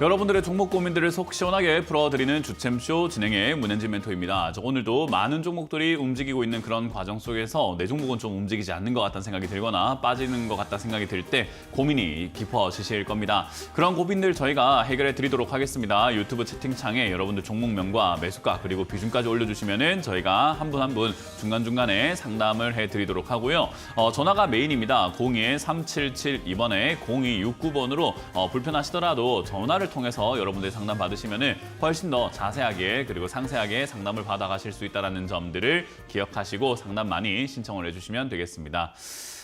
여러분들의 종목 고민들을 속 시원하게 풀어드리는 주챔쇼 진행의 문현진 멘토입니다. 오늘도 많은 종목들이 움직이고 있는 그런 과정 속에서 내 종목은 좀 움직이지 않는 것 같다는 생각이 들거나 빠지는 것 같다 생각이 들 때 고민이 깊어지실 겁니다. 그런 고민들 저희가 해결해 드리도록 하겠습니다. 유튜브 채팅창에 여러분들 종목명과 매수가 그리고 비중까지 올려주시면 저희가 한 분 한 분 중간중간에 상담을 해드리도록 하고요. 전화가 메인입니다. 02-377 0269번으로 불편하시더라도 전화를 통해서 여러분들 상담 받으시면 훨씬 더 자세하게 그리고 상세하게 상담을 받아가실 수 있다는 점들을 기억하시고 상담 많이 신청을 해주시면 되겠습니다.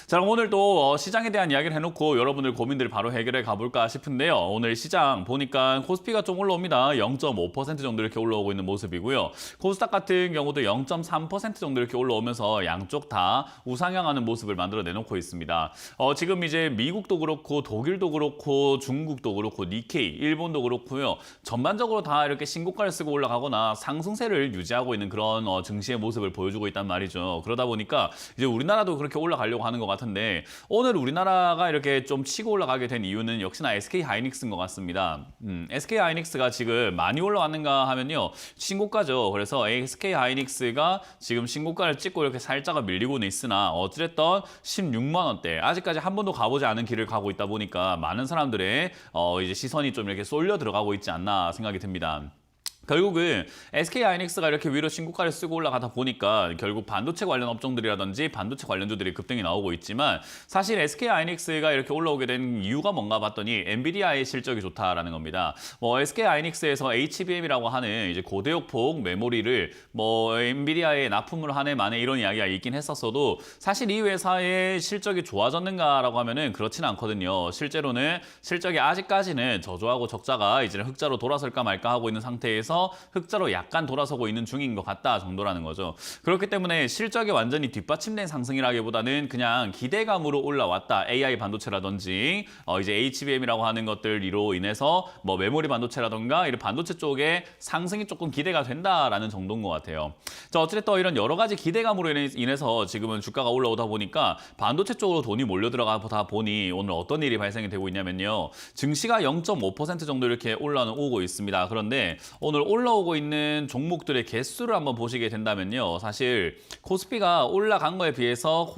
자, 그럼 오늘 또 시장에 대한 이야기를 해놓고 여러분들 고민들을 바로 해결해 가볼까 싶은데요. 오늘 시장 보니까 코스피가 좀 올라옵니다. 0.5% 정도 이렇게 올라오고 있는 모습이고요. 코스닥 같은 경우도 0.3% 정도 이렇게 올라오면서 양쪽 다 우상향하는 모습을 만들어 내놓고 있습니다. 지금 이제 미국도 그렇고 독일도 그렇고 중국도 그렇고 니케이, 일본도 그렇고요. 전반적으로 다 이렇게 신고가를 쓰고 올라가거나 상승세를 유지하고 있는 그런 증시의 모습을 보여주고 있단 말이죠. 그러다 보니까 이제 우리나라도 그렇게 올라가려고 하는 것 같은데 오늘 우리나라가 이렇게 좀 치고 올라가게 된 이유는 역시나 SK하이닉스인 것 같습니다. SK하이닉스가 지금 많이 올라왔는가 하면요. 신고가죠. 그래서 SK하이닉스가 지금 신고가를 찍고 이렇게 살짝 밀리고는 있으나 어찌됐든 16만 원대 아직까지 한 번도 가보지 않은 길을 가고 있다 보니까 많은 사람들의 이제 시선이 좀 이렇게 쏠려 들어가고 있지 않나 생각이 듭니다. 결국은 SK하이닉스가 이렇게 위로 신고가를 쓰고 올라가다 보니까 결국 반도체 관련 업종들이라든지 반도체 관련주들이 급등이 나오고 있지만 사실 SK하이닉스가 이렇게 올라오게 된 이유가 뭔가 봤더니 엔비디아의 실적이 좋다라는 겁니다. SK하이닉스에서 HBM이라고 하는 이제 고대역폭 메모리를 엔비디아에 납품을 하네 마네 이런 이야기가 있긴 했었어도 사실 이 회사의 실적이 좋아졌는가라고 하면은 그렇지는 않거든요. 실제로는 실적이 아직까지는 저조하고 적자가 이제 흑자로 돌아설까 말까 하고 있는 상태에서 흑자로 약간 돌아서고 있는 중인 것 같다 정도라는 거죠. 그렇기 때문에 실적이 완전히 뒷받침된 상승이라기보다는 그냥 기대감으로 올라왔다. AI 반도체라든지 이제 HBM이라고 하는 것들로 인해서 메모리 반도체라든가 이런 반도체 쪽에 상승이 조금 기대가 된다라는 정도인 것 같아요. 자, 어쨌든 이런 여러 가지 기대감으로 인해서 지금은 주가가 올라오다 보니까 반도체 쪽으로 돈이 몰려 들어가다 보니 오늘 어떤 일이 발생이 되고 있냐면요. 증시가 0.5% 정도 이렇게 올라오고 있습니다. 그런데 오늘 올라오고 있는 종목들의 개수를 한번 보시게 된다면요. 사실 코스피가 올라간 거에 비해서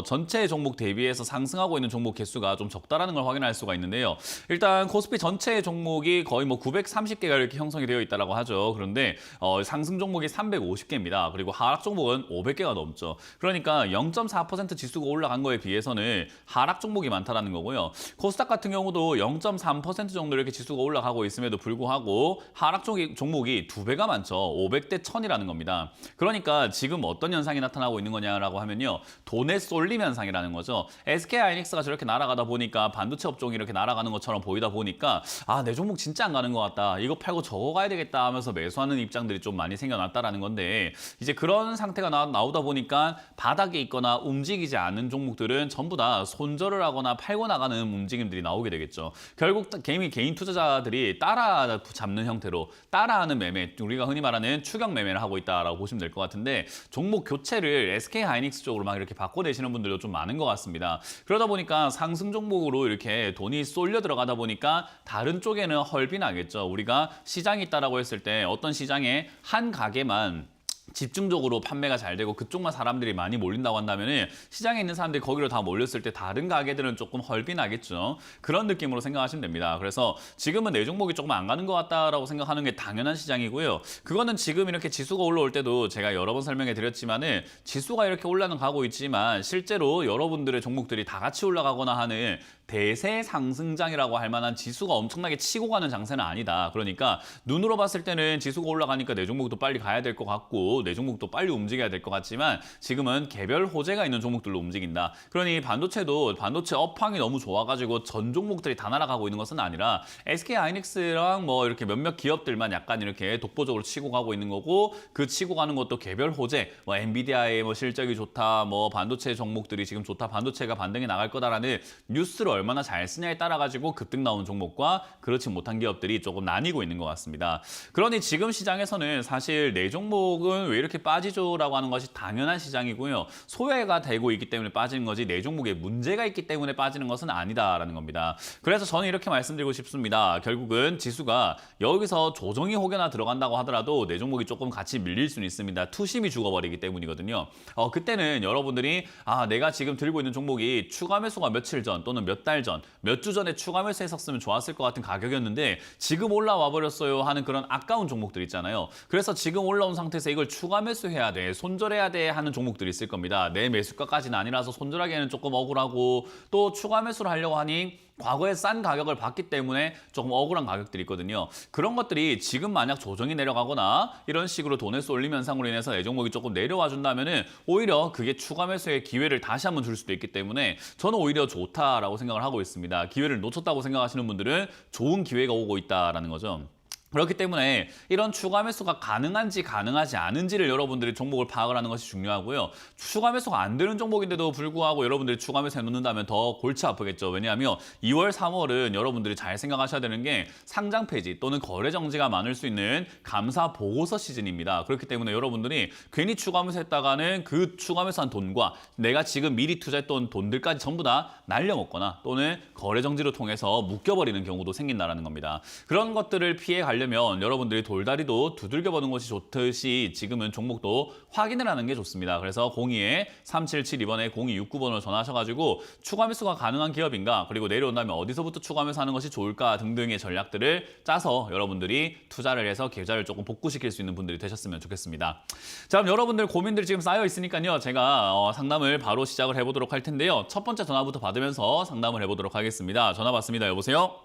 전체 종목 대비해서 상승하고 있는 종목 개수가 좀 적다라는 걸 확인할 수가 있는데요. 일단 코스피 전체 종목이 거의 930개가 이렇게 형성이 되어 있다고 하죠. 그런데 상승 종목이 350개입니다. 그리고 하락 종목은 500개가 넘죠. 그러니까 0.4% 지수가 올라간 거에 비해서는 하락 종목이 많다라는 거고요. 코스닥 같은 경우도 0.3% 정도 이렇게 지수가 올라가고 있음에도 불구하고 하락 종목이 2배가 많죠. 500대 1000이라는 겁니다. 그러니까 지금 어떤 현상이 나타나고 있는 거냐라고 하면요. 돈의 쏠림 현상이라는 거죠. SK하이닉스가 저렇게 날아가다 보니까 반도체 업종이 이렇게 날아가는 것처럼 보이다 보니까 내 종목 진짜 안 가는 것 같다. 이거 팔고 저거 가야 되겠다 하면서 매수하는 입장들이 좀 많이 생겨났다라는 건데 이제 그런 상태가 나오다 보니까 바닥에 있거나 움직이지 않는 종목들은 전부 다 손절을 하거나 팔고 나가는 움직임들이 나오게 되겠죠. 결국 개인 투자자들이 따라잡는 형태로 따라하는 매매, 우리가 흔히 말하는 추격 매매를 하고 있다라고 보시면 될 것 같은데 종목 교체를 SK하이닉스 쪽으로 막 이렇게 바꿔내시는 분들도 좀 많은 것 같습니다. 그러다 보니까 상승 종목으로 이렇게 돈이 쏠려 들어가다 보니까 다른 쪽에는 헐비 나겠죠. 우리가 시장이 있다라고 했을 때 어떤 시장에 한 가게만 집중적으로 판매가 잘 되고 그쪽만 사람들이 많이 몰린다고 한다면 시장에 있는 사람들이 거기로 다 몰렸을 때 다른 가게들은 조금 헐비 나겠죠. 그런 느낌으로 생각하시면 됩니다. 그래서 지금은 내 종목이 조금 안 가는 것 같다라고 생각하는 게 당연한 시장이고요. 그거는 지금 이렇게 지수가 올라올 때도 제가 여러 번 설명해 드렸지만은 지수가 이렇게 올라는 가고 있지만 실제로 여러분들의 종목들이 다 같이 올라가거나 하는 대세 상승장이라고 할 만한 지수가 엄청나게 치고 가는 장세는 아니다. 그러니까 눈으로 봤을 때는 지수가 올라가니까 내 종목도 빨리 가야 될 것 같고 내 종목도 빨리 움직여야 될 것 같지만 지금은 개별 호재가 있는 종목들로 움직인다. 그러니 반도체도 반도체 업황이 너무 좋아가지고 전 종목들이 다 날아가고 있는 것은 아니라 SK하이닉스랑 이렇게 몇몇 기업들만 약간 이렇게 독보적으로 치고 가고 있는 거고 그 치고 가는 것도 개별 호재, 엔비디아의 실적이 좋다, 반도체 종목들이 지금 좋다, 반도체가 반등이 나갈 거다라는 뉴스를 얼마나 잘 쓰냐에 따라 가지고 급등 나온 종목과 그렇지 못한 기업들이 조금 나뉘고 있는 것 같습니다. 그러니 지금 시장에서는 사실 내 종목은 왜 이렇게 빠지죠라고 하는 것이 당연한 시장이고요. 소외가 되고 있기 때문에 빠지는 거지 내 종목에 문제가 있기 때문에 빠지는 것은 아니다라는 겁니다. 그래서 저는 이렇게 말씀드리고 싶습니다. 결국은 지수가 여기서 조정이 혹여나 들어간다고 하더라도 내 종목이 조금 같이 밀릴 수는 있습니다. 투심이 죽어버리기 때문이거든요. 그때는 여러분들이 내가 지금 들고 있는 종목이 추가 매수가 며칠 전 또는 몇 달 전, 몇 주 전에 추가 매수했었으면 좋았을 것 같은 가격이었는데 지금 올라와 버렸어요 하는 그런 아까운 종목들 있잖아요. 그래서 지금 올라온 상태에서 이걸 추가 매수해야 돼, 손절해야 돼 하는 종목들이 있을 겁니다. 내 매수가까지는 아니라서 손절하기에는 조금 억울하고 또 추가 매수를 하려고 하니 과거에 싼 가격을 받기 때문에 조금 억울한 가격들이 있거든요. 그런 것들이 지금 만약 조정이 내려가거나 이런 식으로 돈을 쏠림 현상으로 인해서 내 종목이 조금 내려와 준다면은 오히려 그게 추가 매수의 기회를 다시 한번 줄 수도 있기 때문에 저는 오히려 좋다라고 생각을 하고 있습니다. 기회를 놓쳤다고 생각하시는 분들은 좋은 기회가 오고 있다라는 거죠. 그렇기 때문에 이런 추가 매수가 가능한지 가능하지 않은지를 여러분들이 종목을 파악을 하는 것이 중요하고요. 추가 매수가 안 되는 종목인데도 불구하고 여러분들이 추가 매수해 놓는다면 더 골치 아프겠죠. 왜냐하면 2월, 3월은 여러분들이 잘 생각하셔야 되는 게 상장 폐지 또는 거래 정지가 많을 수 있는 감사 보고서 시즌입니다. 그렇기 때문에 여러분들이 괜히 추가 매수했다가는 그 추가 매수한 돈과 내가 지금 미리 투자했던 돈들까지 전부 다 날려먹거나 또는 거래 정지를 통해서 묶여버리는 경우도 생긴다는 겁니다. 그런 것들을 피해 가려면 여러분들이 돌다리도 두들겨 보는 것이 좋듯이 지금은 종목도 확인을 하는 게 좋습니다. 그래서 02-3772번에 0269번으로 전화하셔가지고 추가 매수가 가능한 기업인가 그리고 내려온다면 어디서부터 추가 매수하는 것이 좋을까 등등의 전략들을 짜서 여러분들이 투자를 해서 계좌를 조금 복구시킬 수 있는 분들이 되셨으면 좋겠습니다. 자, 그럼 여러분들 고민들이 지금 쌓여 있으니까요. 제가 상담을 바로 시작을 해보도록 할 텐데요. 첫 번째 전화부터 받으면서 상담을 해보도록 하겠습니다. 전화 받습니다. 여보세요?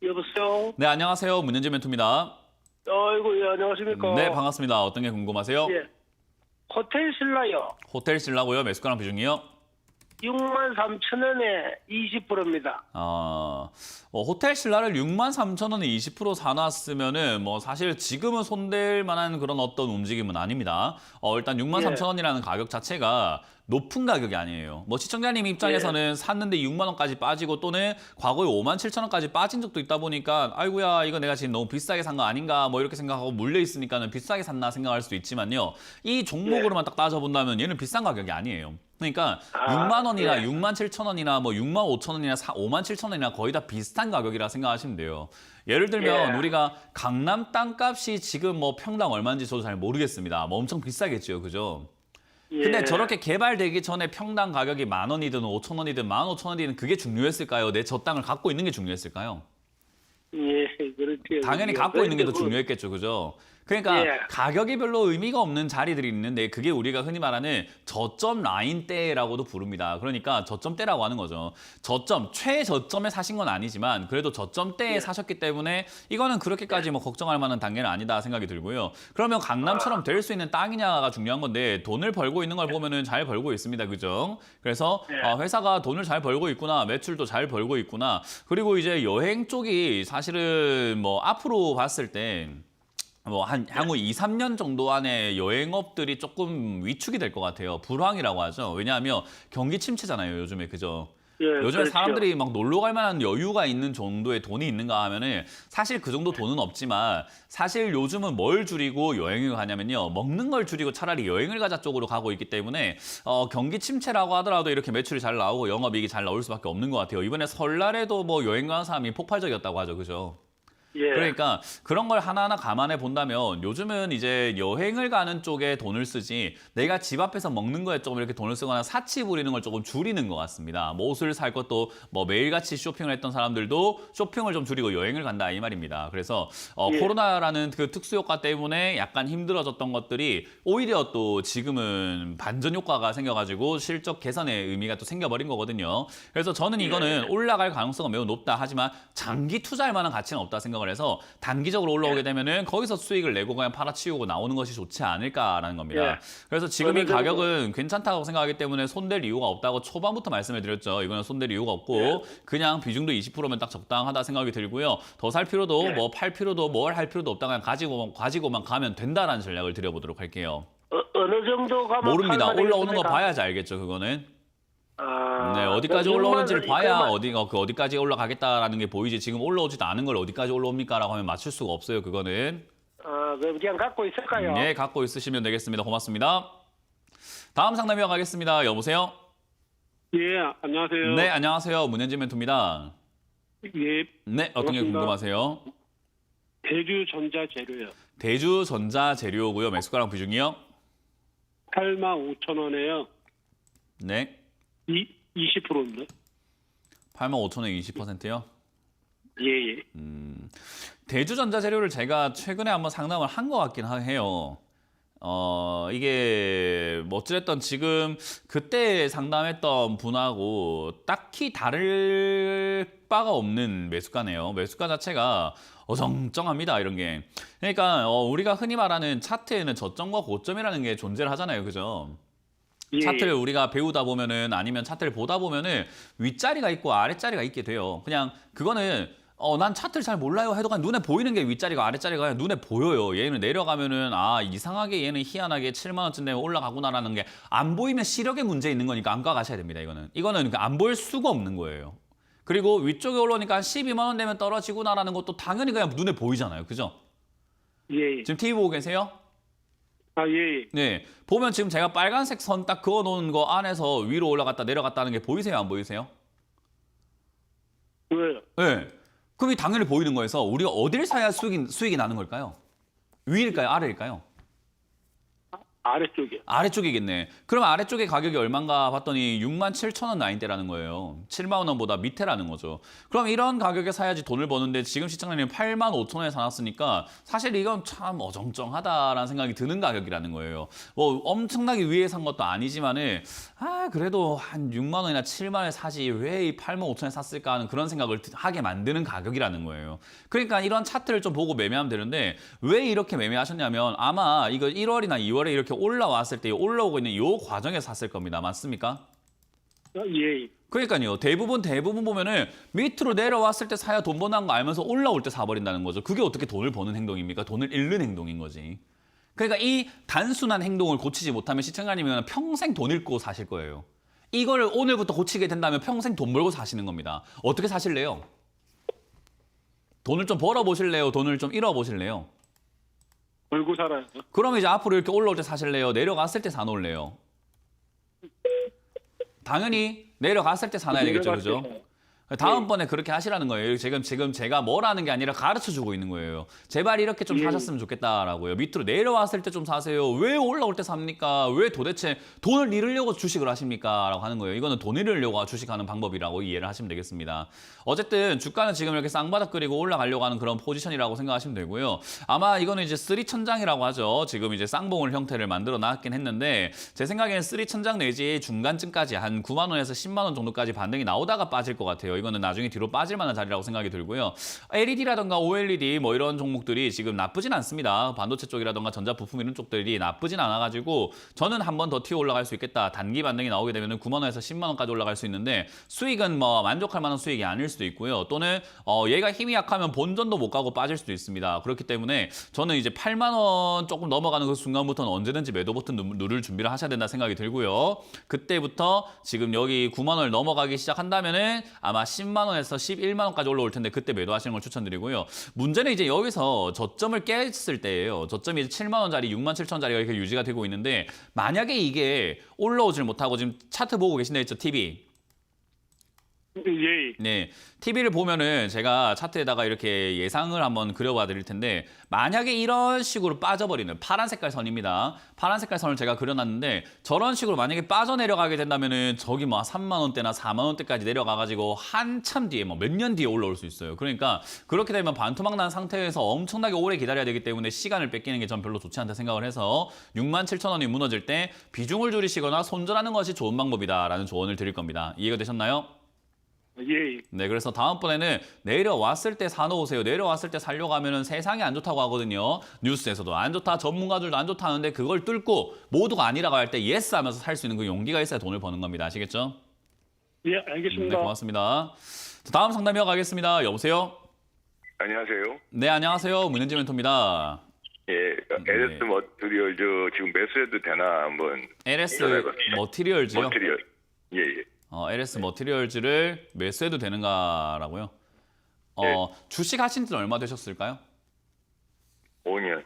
여보세요? 네, 안녕하세요. 문현지 멘토입니다. 아이고, 예, 안녕하십니까? 네, 반갑습니다. 어떤 게 궁금하세요? 예. 호텔 신라요. 호텔 신라고요. 매수가랑 비중이요? 63,000원에 20%입니다. 호텔 신라를 63,000원에 20% 사놨으면은 사실 지금은 손댈 만한 그런 어떤 움직임은 아닙니다. 일단 63,000원이라는 가격 자체가 높은 가격이 아니에요. 시청자님 입장에서는 샀는데 6만 원까지 빠지고 또는 과거에 57,000원까지 빠진 적도 있다 보니까 아이고야 이거 내가 지금 너무 비싸게 산 거 아닌가 이렇게 생각하고 물려 있으니까는 비싸게 샀나 생각할 수도 있지만요. 이 종목으로만 딱 따져본다면 얘는 비싼 가격이 아니에요. 그러니까 6만 원이나 6만 7천 원이나 6만 5천 원이나 5만 7천 원이나 거의 다 비슷한 가격이라 생각하시면 돼요. 예를 들면 우리가 강남 땅값이 지금 평당 얼마인지 저도 잘 모르겠습니다. 엄청 비싸겠죠, 그죠? 근데 저렇게 개발되기 전에 평당 가격이 10,000원이든 5,000원이든 15,000원이든 그게 중요했을까요? 내 저 땅을 갖고 있는 게 중요했을까요? 예, 그렇죠. 당연히 갖고 있는 게 더 중요했겠죠, 그죠? 그러니까 가격이 별로 의미가 없는 자리들이 있는데 그게 우리가 흔히 말하는 저점 라인대라고도 부릅니다. 그러니까 저점대라고 하는 거죠. 저점, 최저점에 사신 건 아니지만 그래도 저점대에 사셨기 때문에 이거는 그렇게까지 걱정할 만한 단계는 아니다 생각이 들고요. 그러면 강남처럼 될 수 있는 땅이냐가 중요한 건데 돈을 벌고 있는 걸 보면은 잘 벌고 있습니다. 그죠? 그래서 회사가 돈을 잘 벌고 있구나, 매출도 잘 벌고 있구나. 그리고 이제 여행 쪽이 사실은 앞으로 봤을 때 향후 2, 3년 정도 안에 여행업들이 조금 위축이 될 것 같아요. 불황이라고 하죠. 왜냐하면 경기 침체잖아요, 요즘에. 그죠? 요즘에 그렇죠. 사람들이 놀러 갈 만한 여유가 있는 정도의 돈이 있는가 하면은 사실 그 정도 돈은 없지만 사실 요즘은 뭘 줄이고 여행을 가냐면요. 먹는 걸 줄이고 차라리 여행을 가자 쪽으로 가고 있기 때문에 경기 침체라고 하더라도 이렇게 매출이 잘 나오고 영업이익이 잘 나올 수밖에 없는 것 같아요. 이번에 설날에도 여행 가는 사람이 폭발적이었다고 하죠. 그죠? 그러니까 그런 걸 하나하나 감안해 본다면 요즘은 이제 여행을 가는 쪽에 돈을 쓰지 내가 집 앞에서 먹는 거에 조금 이렇게 돈을 쓰거나 사치 부리는 걸 조금 줄이는 것 같습니다. 옷을 살 것도 매일같이 쇼핑을 했던 사람들도 쇼핑을 좀 줄이고 여행을 간다 이 말입니다. 그래서 코로나라는 그 특수 효과 때문에 약간 힘들어졌던 것들이 오히려 또 지금은 반전 효과가 생겨가지고 실적 개선의 의미가 또 생겨버린 거거든요. 그래서 저는 이거는 올라갈 가능성은 매우 높다 하지만 장기 투자할 만한 가치는 없다 생각을 해서 단기적으로 올라오게 되면은 거기서 수익을 내고 그냥 팔아치우고 나오는 것이 좋지 않을까라는 겁니다. 그래서 지금 이 가격은 괜찮다고 생각하기 때문에 손댈 이유가 없다고 초반부터 말씀을 드렸죠. 이거는 손댈 이유가 없고 그냥 비중도 20%면 딱 적당하다 생각이 들고요. 더 살 필요도 팔 필요도 뭘 할 필요도 없다 그냥 가지고만 가면 된다라는 전략을 드려보도록 할게요. 어느 정도 가면 모릅니다. 올라오는 거 봐야지 알겠죠, 그거는. 네, 어디까지 올라오는지를 봐야 어디까지 올라가겠다라는 게 보이지 지금 올라오지도 않은 걸 어디까지 올라옵니까라고 하면 맞출 수가 없어요, 그거는. 그냥 갖고 있을까요? 예, 갖고 있으시면 되겠습니다. 고맙습니다. 다음 상담 이어가겠습니다. 여보세요? 예, 안녕하세요. 네, 안녕하세요. 문현진 멘토입니다. 예, 네, 어떤 게 반갑습니다. 궁금하세요? 대주전자재료요. 대주전자재료고요. 매수가랑 비중이요? 85,000원에요. 네, 20%인데. 85,000원에 20%요? 예, 예. 대주전자재료를 제가 최근에 한번 상담을 한 것 같긴 해요. 이게 뭐 어찌됐든 지금 그때 상담했던 분하고 딱히 다를 바가 없는 매수가네요. 매수가 자체가 어정쩡합니다, 이런 게. 그러니까 우리가 흔히 말하는 차트에는 저점과 고점이라는 게 존재를 하잖아요. 그죠? 예, 차트를 우리가 배우다 보면은 아니면 차트를 보다 보면은 윗자리가 있고 아랫자리가 있게 돼요. 그냥 그거는 난 차트를 잘 몰라요 해도 그냥 눈에 보이는 게 윗자리가 아랫자리가 그냥 눈에 보여요. 얘는 내려가면은 이상하게 얘는 희한하게 7만 원쯤 되면 올라가구나라는 게 안 보이면 시력에 문제 있는 거니까 안과 가셔야 됩니다. 이거는 안 보일 수가 없는 거예요. 그리고 위쪽에 올라오니까 한 12만 원 되면 떨어지구나라는 것도 당연히 그냥 눈에 보이잖아요. 그죠? 예. 지금 TV 보고 계세요? 예, 예. 네. 보면 지금 제가 빨간색 선 딱 그어 놓은 거 안에서 위로 올라갔다 내려갔다는 게 보이세요? 안 보이세요? 왜요? 네. 그럼 당연히 보이는 거에서 우리가 어딜 사야 수익이 나는 걸까요? 위일까요? 아래일까요? 아래쪽이요. 아래쪽이겠네. 그럼 아래쪽의 가격이 얼마인가 봤더니 67,000원 라인대라는 거예요. 7만 원보다 밑에라는 거죠. 그럼 이런 가격에 사야지 돈을 버는데 지금 시청자님 85,000원에 사놨으니까 사실 이건 참 어정쩡하다라는 생각이 드는 가격이라는 거예요. 뭐 엄청나게 위에 산 것도 아니지만은 그래도 한 6만 원이나 7만 원에 사지 왜 이 85,000원에 샀을까 하는 그런 생각을 하게 만드는 가격이라는 거예요. 그러니까 이런 차트를 좀 보고 매매하면 되는데 왜 이렇게 매매하셨냐면 아마 이거 1월이나 2월에 이렇게 올라왔을 때 올라오고 있는 이 과정에서 샀을 겁니다. 맞습니까? 예, 예. 그러니까요. 대부분 보면은 밑으로 내려왔을 때 사야 돈 버는 거 알면서 올라올 때 사버린다는 거죠. 그게 어떻게 돈을 버는 행동입니까? 돈을 잃는 행동인 거지. 그러니까 이 단순한 행동을 고치지 못하면 시청자님은 평생 돈 잃고 사실 거예요. 이걸 오늘부터 고치게 된다면 평생 돈 벌고 사시는 겁니다. 어떻게 사실래요? 돈을 좀 벌어 보실래요? 돈을 좀 잃어 보실래요? 벌고 살아요. 그럼 이제 앞으로 이렇게 올라올 때 사실래요? 내려갔을 때 사놓을래요? 당연히 내려갔을 때 사놔야 되겠죠, 그죠? 다음번에 그렇게 하시라는 거예요. 지금 제가 뭐라는 게 아니라 가르쳐 주고 있는 거예요. 제발 이렇게 좀 사셨으면 좋겠다라고요. 밑으로 내려왔을 때 좀 사세요. 왜 올라올 때 삽니까? 왜 도대체 돈을 잃으려고 주식을 하십니까? 라고 하는 거예요. 이거는 돈 잃으려고 주식하는 방법이라고 이해를 하시면 되겠습니다. 어쨌든 주가는 지금 이렇게 쌍바닥 그리고 올라가려고 하는 그런 포지션이라고 생각하시면 되고요. 아마 이거는 이제 쓰리천장이라고 하죠. 지금 이제 쌍봉을 형태를 만들어 놨긴 했는데 제 생각에는 쓰리천장 내지 중간쯤까지 한 9만 원에서 10만 원 정도까지 반등이 나오다가 빠질 것 같아요. 이거는 나중에 뒤로 빠질 만한 자리라고 생각이 들고요. LED라든가 OLED 뭐 이런 종목들이 지금 나쁘진 않습니다. 반도체 쪽이라든가 전자부품 이런 쪽들이 나쁘진 않아가지고 저는 한 번 더 튀어 올라갈 수 있겠다. 단기 반등이 나오게 되면 9만 원에서 10만 원까지 올라갈 수 있는데 수익은 뭐 만족할 만한 수익이 아닐 수도 있고요. 또는 얘가 힘이 약하면 본전도 못 가고 빠질 수도 있습니다. 그렇기 때문에 저는 이제 8만 원 조금 넘어가는 그 순간부터는 언제든지 매도 버튼 누를 준비를 하셔야 된다 생각이 들고요. 그때부터 지금 여기 9만 원을 넘어가기 시작한다면은 아마 10만 원에서 11만 원까지 올라올 텐데 그때 매도하시는 걸 추천드리고요. 문제는 이제 여기서 저점을 깼을 때예요. 저점이 이제 7만 원짜리, 6만 7천 원짜리가 이렇게 유지가 되고 있는데 만약에 이게 올라오질 못하고 지금 차트 보고 계신다 했죠, TV. 예, 네, TV를 보면은 제가 차트에다가 이렇게 예상을 한번 그려봐 드릴 텐데 만약에 이런 식으로 빠져버리는 파란 색깔 선입니다. 파란 색깔 선을 제가 그려놨는데 저런 식으로 만약에 빠져내려가게 된다면은 저기 뭐 3만 원대나 4만 원대까지 내려가가지고 한참 뒤에 뭐 몇 년 뒤에 올라올 수 있어요. 그러니까 그렇게 되면 반토막 난 상태에서 엄청나게 오래 기다려야 되기 때문에 시간을 뺏기는 게 전 별로 좋지 않다 생각을 해서 6만 7천 원이 무너질 때 비중을 줄이시거나 손절하는 것이 좋은 방법이다라는 조언을 드릴 겁니다. 이해가 되셨나요? 예. 네, 그래서 다음번에는 내려왔을 때 사놓으세요. 내려왔을 때 살려고 하면은 세상이 안 좋다고 하거든요. 뉴스에서도 안 좋다, 전문가들도 안 좋다 하는데 그걸 뚫고 모두가 아니라고 할 때 예스 하면서 살 수 있는 그 용기가 있어야 돈을 버는 겁니다. 아시겠죠? 예, 네, 알겠습니다. 고맙습니다. 자, 다음 상담 이어가겠습니다. 여보세요? 안녕하세요. 네, 안녕하세요. 문현지 멘토입니다. 예, LS 머티리얼 지금 매수해도 되나 한번 LS 전화해봤습니다. 머티리얼즈요? 머티리얼. 예, 예. LS 머티리얼즈를 매수해도 되는가라고요? 네. 주식 하신 지는 얼마 되셨을까요? 5년.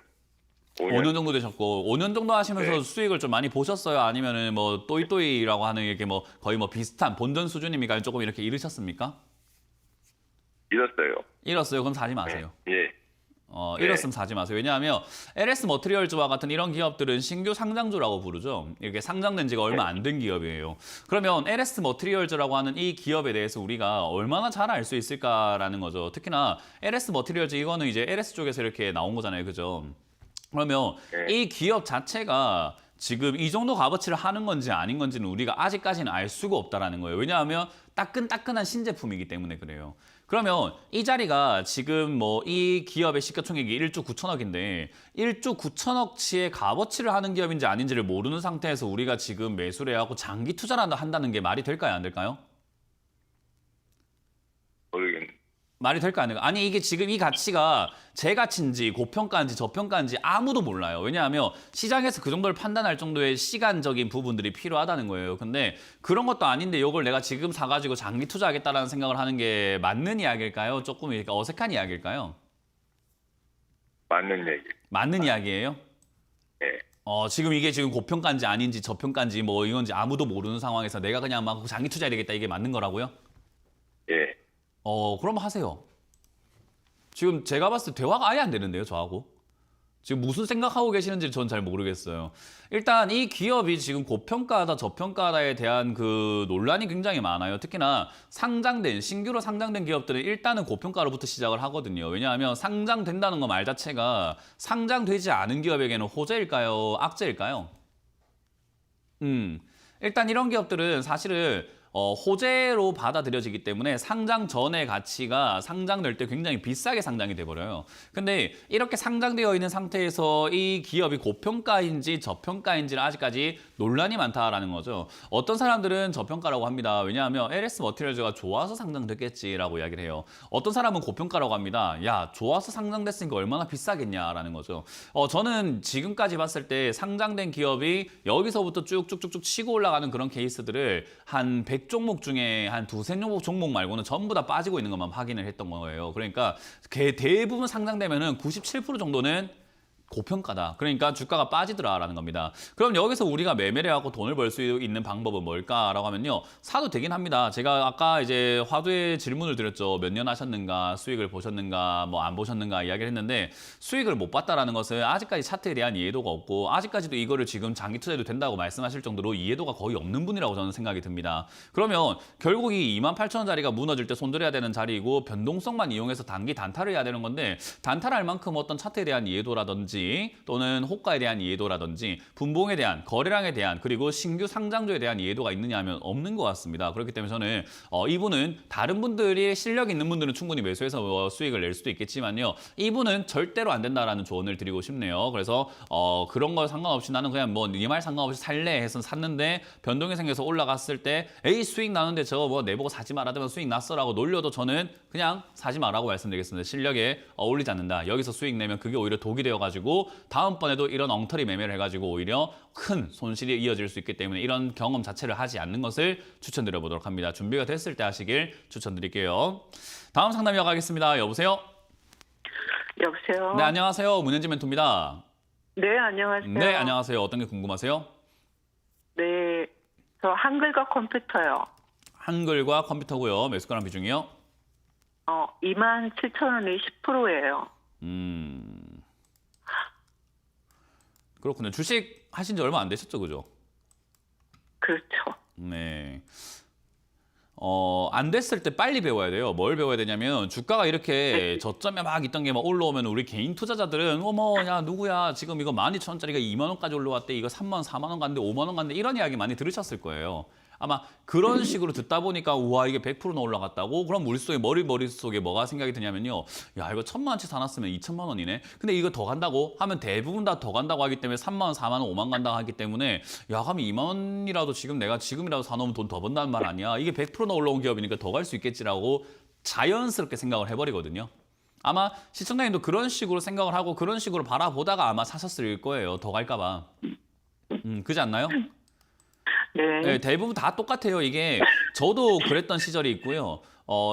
5년 정도 되셨고 5년 정도 하시면서 네. 수익을 좀 많이 보셨어요? 아니면은 뭐 또이또이라고 하는 이렇게 뭐 거의 뭐 비슷한 본전 수준입니까? 조금 이렇게 잃으셨습니까? 잃었어요. 잃었어요. 그럼 사지 마세요. 예. 네. 잃었으면 사지 마세요. 왜냐하면 LS 머티리얼즈와 같은 이런 기업들은 신규 상장주라고 부르죠. 이렇게 상장된 지가 얼마 안 된 기업이에요. 그러면 LS 머티리얼즈라고 하는 이 기업에 대해서 우리가 얼마나 잘 알 수 있을까라는 거죠. 특히나 LS 머티리얼즈 이거는 이제 LS 쪽에서 이렇게 나온 거잖아요. 그죠? 그러면 네. 이 기업 자체가 지금 이 정도 값어치를 하는 건지 아닌 건지는 우리가 아직까지는 알 수가 없다라는 거예요. 왜냐하면 따끈따끈한 신제품이기 때문에 그래요. 그러면 이 자리가 지금 뭐 이 기업의 시가총액이 1조 9천억인데 1조 9천억치의 값어치를 하는 기업인지 아닌지를 모르는 상태에서 우리가 지금 매수를 하고 장기 투자를 한다는 게 말이 될까요? 안 될까요? 모르겠네. 말이 될까 안 될까? 아니 이게 지금 이 가치가 제 가치인지 고평가인지 저평가인지 아무도 몰라요. 왜냐하면 시장에서 그 정도를 판단할 정도의 시간적인 부분들이 필요하다는 거예요. 근데 그런 것도 아닌데 이걸 내가 지금 사가지고 장기 투자하겠다라는 생각을 하는 게 맞는 이야기일까요? 조금 이렇게 어색한 이야기일까요? 맞는 얘기. 맞는 이야기예요? 예. 지금 이게 지금 고평가인지 아닌지 저평가인지 뭐 이건지 아무도 모르는 상황에서 내가 그냥 막 장기 투자해야 되겠다 이게 맞는 거라고요? 예. 그럼 하세요. 지금 제가 봤을 때 대화가 아예 안 되는데요, 저하고. 지금 무슨 생각하고 계시는지 전 잘 모르겠어요. 일단 이 기업이 지금 고평가하다, 저평가하다에 대한 그 논란이 굉장히 많아요. 특히나 신규로 상장된 기업들은 일단은 고평가로부터 시작을 하거든요. 왜냐하면 상장된다는 거 말 자체가 상장되지 않은 기업에게는 호재일까요? 악재일까요? 일단 이런 기업들은 사실은 호재로 받아들여지기 때문에 상장 전의 가치가 상장될 때 굉장히 비싸게 상장이 돼버려요. 근데 이렇게 상장되어 있는 상태에서 이 기업이 고평가인지 저평가인지는 아직까지 논란이 많다라는 거죠. 어떤 사람들은 저평가라고 합니다. 왜냐하면 LS 머티리얼즈가 좋아서 상장됐겠지라고 이야기를 해요. 어떤 사람은 고평가라고 합니다. 야, 좋아서 상장됐으니까 얼마나 비싸겠냐라는 거죠. 저는 지금까지 봤을 때 상장된 기업이 여기서부터 쭉쭉쭉쭉 치고 올라가는 그런 케이스들을 한 100종목 중에 한 두세 종목 말고는 전부 다 빠지고 있는 것만 확인을 했던 거예요. 그러니까 대부분 상장되면은 97% 정도는 고평가다. 그러니까 주가가 빠지더라라는 겁니다. 그럼 여기서 우리가 매매를 하고 돈을 벌 수 있는 방법은 뭘까라고 하면요. 사도 되긴 합니다. 제가 아까 이제 화두에 질문을 드렸죠. 몇 년 하셨는가, 수익을 보셨는가, 뭐 안 보셨는가 이야기를 했는데 수익을 못 봤다라는 것은 아직까지 차트에 대한 이해도가 없고 아직까지도 이거를 지금 장기 투자해도 된다고 말씀하실 정도로 이해도가 거의 없는 분이라고 저는 생각이 듭니다. 그러면 결국 이 28,000원짜리가 무너질 때 손들어야 되는 자리이고 변동성만 이용해서 단기 단타를 해야 되는 건데 단타를 할 만큼 어떤 차트에 대한 이해도라든지 또는 호가에 대한 이해도라든지 분봉에 대한 거래량에 대한 그리고 신규 상장주에 대한 이해도가 있느냐 하면 없는 것 같습니다. 그렇기 때문에 저는 이분은 다른 분들이 실력 있는 분들은 충분히 매수해서 수익을 낼 수도 있겠지만요. 이분은 절대로 안 된다라는 조언을 드리고 싶네요. 그래서 그런 거 상관없이 나는 그냥 뭐 네 말 상관없이 살래 해서 샀는데 변동이 생겨서 올라갔을 때 에이 수익 나는데 저거 뭐 내보고 사지 말아두면 수익 났어라고 놀려도 저는 그냥 사지 말라고 말씀드리겠습니다. 실력에 어울리지 않는다. 여기서 수익 내면 그게 오히려 독이 되어가지고 다음번에도 이런 엉터리 매매를 해가지고 오히려 큰 손실이 이어질 수 있기 때문에 이런 경험 자체를 하지 않는 것을 추천드려 보도록 합니다. 준비가 됐을 때 하시길 추천드릴게요. 다음 상담 이어가겠습니다. 여보세요? 여보세요? 네, 안녕하세요. 문현지 멘토입니다. 네, 안녕하세요. 네, 안녕하세요. 어떤 게 궁금하세요? 네, 저 한글과 컴퓨터요. 한글과 컴퓨터고요. 매수가랑 비중이요? 27,000원이 10%예요. 그렇군요. 주식 하신 지 얼마 안 되셨죠, 그죠? 그렇죠. 네. 안 됐을 때 빨리 배워야 돼요. 뭘 배워야 되냐면 주가가 이렇게 저점에 막 있던 게 막 올라오면 우리 개인 투자자들은 어머 야 누구야 지금 이거 12,000원짜리가 2만 원까지 올라왔대 이거 3만 원, 4만 원 갔는데 5만 원 갔는데 이런 이야기 많이 들으셨을 거예요. 아마 그런 식으로 듣다 보니까 우와 이게 100%나 올라갔다고? 그럼 머릿속에 뭐가 생각이 드냐면요. 야 이거 1,000만 원치 사놨으면 2,000만 원이네. 근데 이거 더 간다고? 하면 대부분 다 더 간다고 하기 때문에 3만 원, 4만 원, 5만 원 간다고 하기 때문에 야 그럼 2만 원이라도 내가 지금이라도 사놓으면 돈 더 번다는 말 아니야. 이게 100%나 올라온 기업이니까 더 갈 수 있겠지라고 자연스럽게 생각을 해버리거든요. 아마 시청자님도 그런 식으로 생각을 하고 그런 식으로 바라보다가 아마 사셨을 거예요. 더 갈까 봐. 그지 않나요? 네. 네, 대부분 다 똑같아요. 이게 저도 그랬던 시절이 있고요.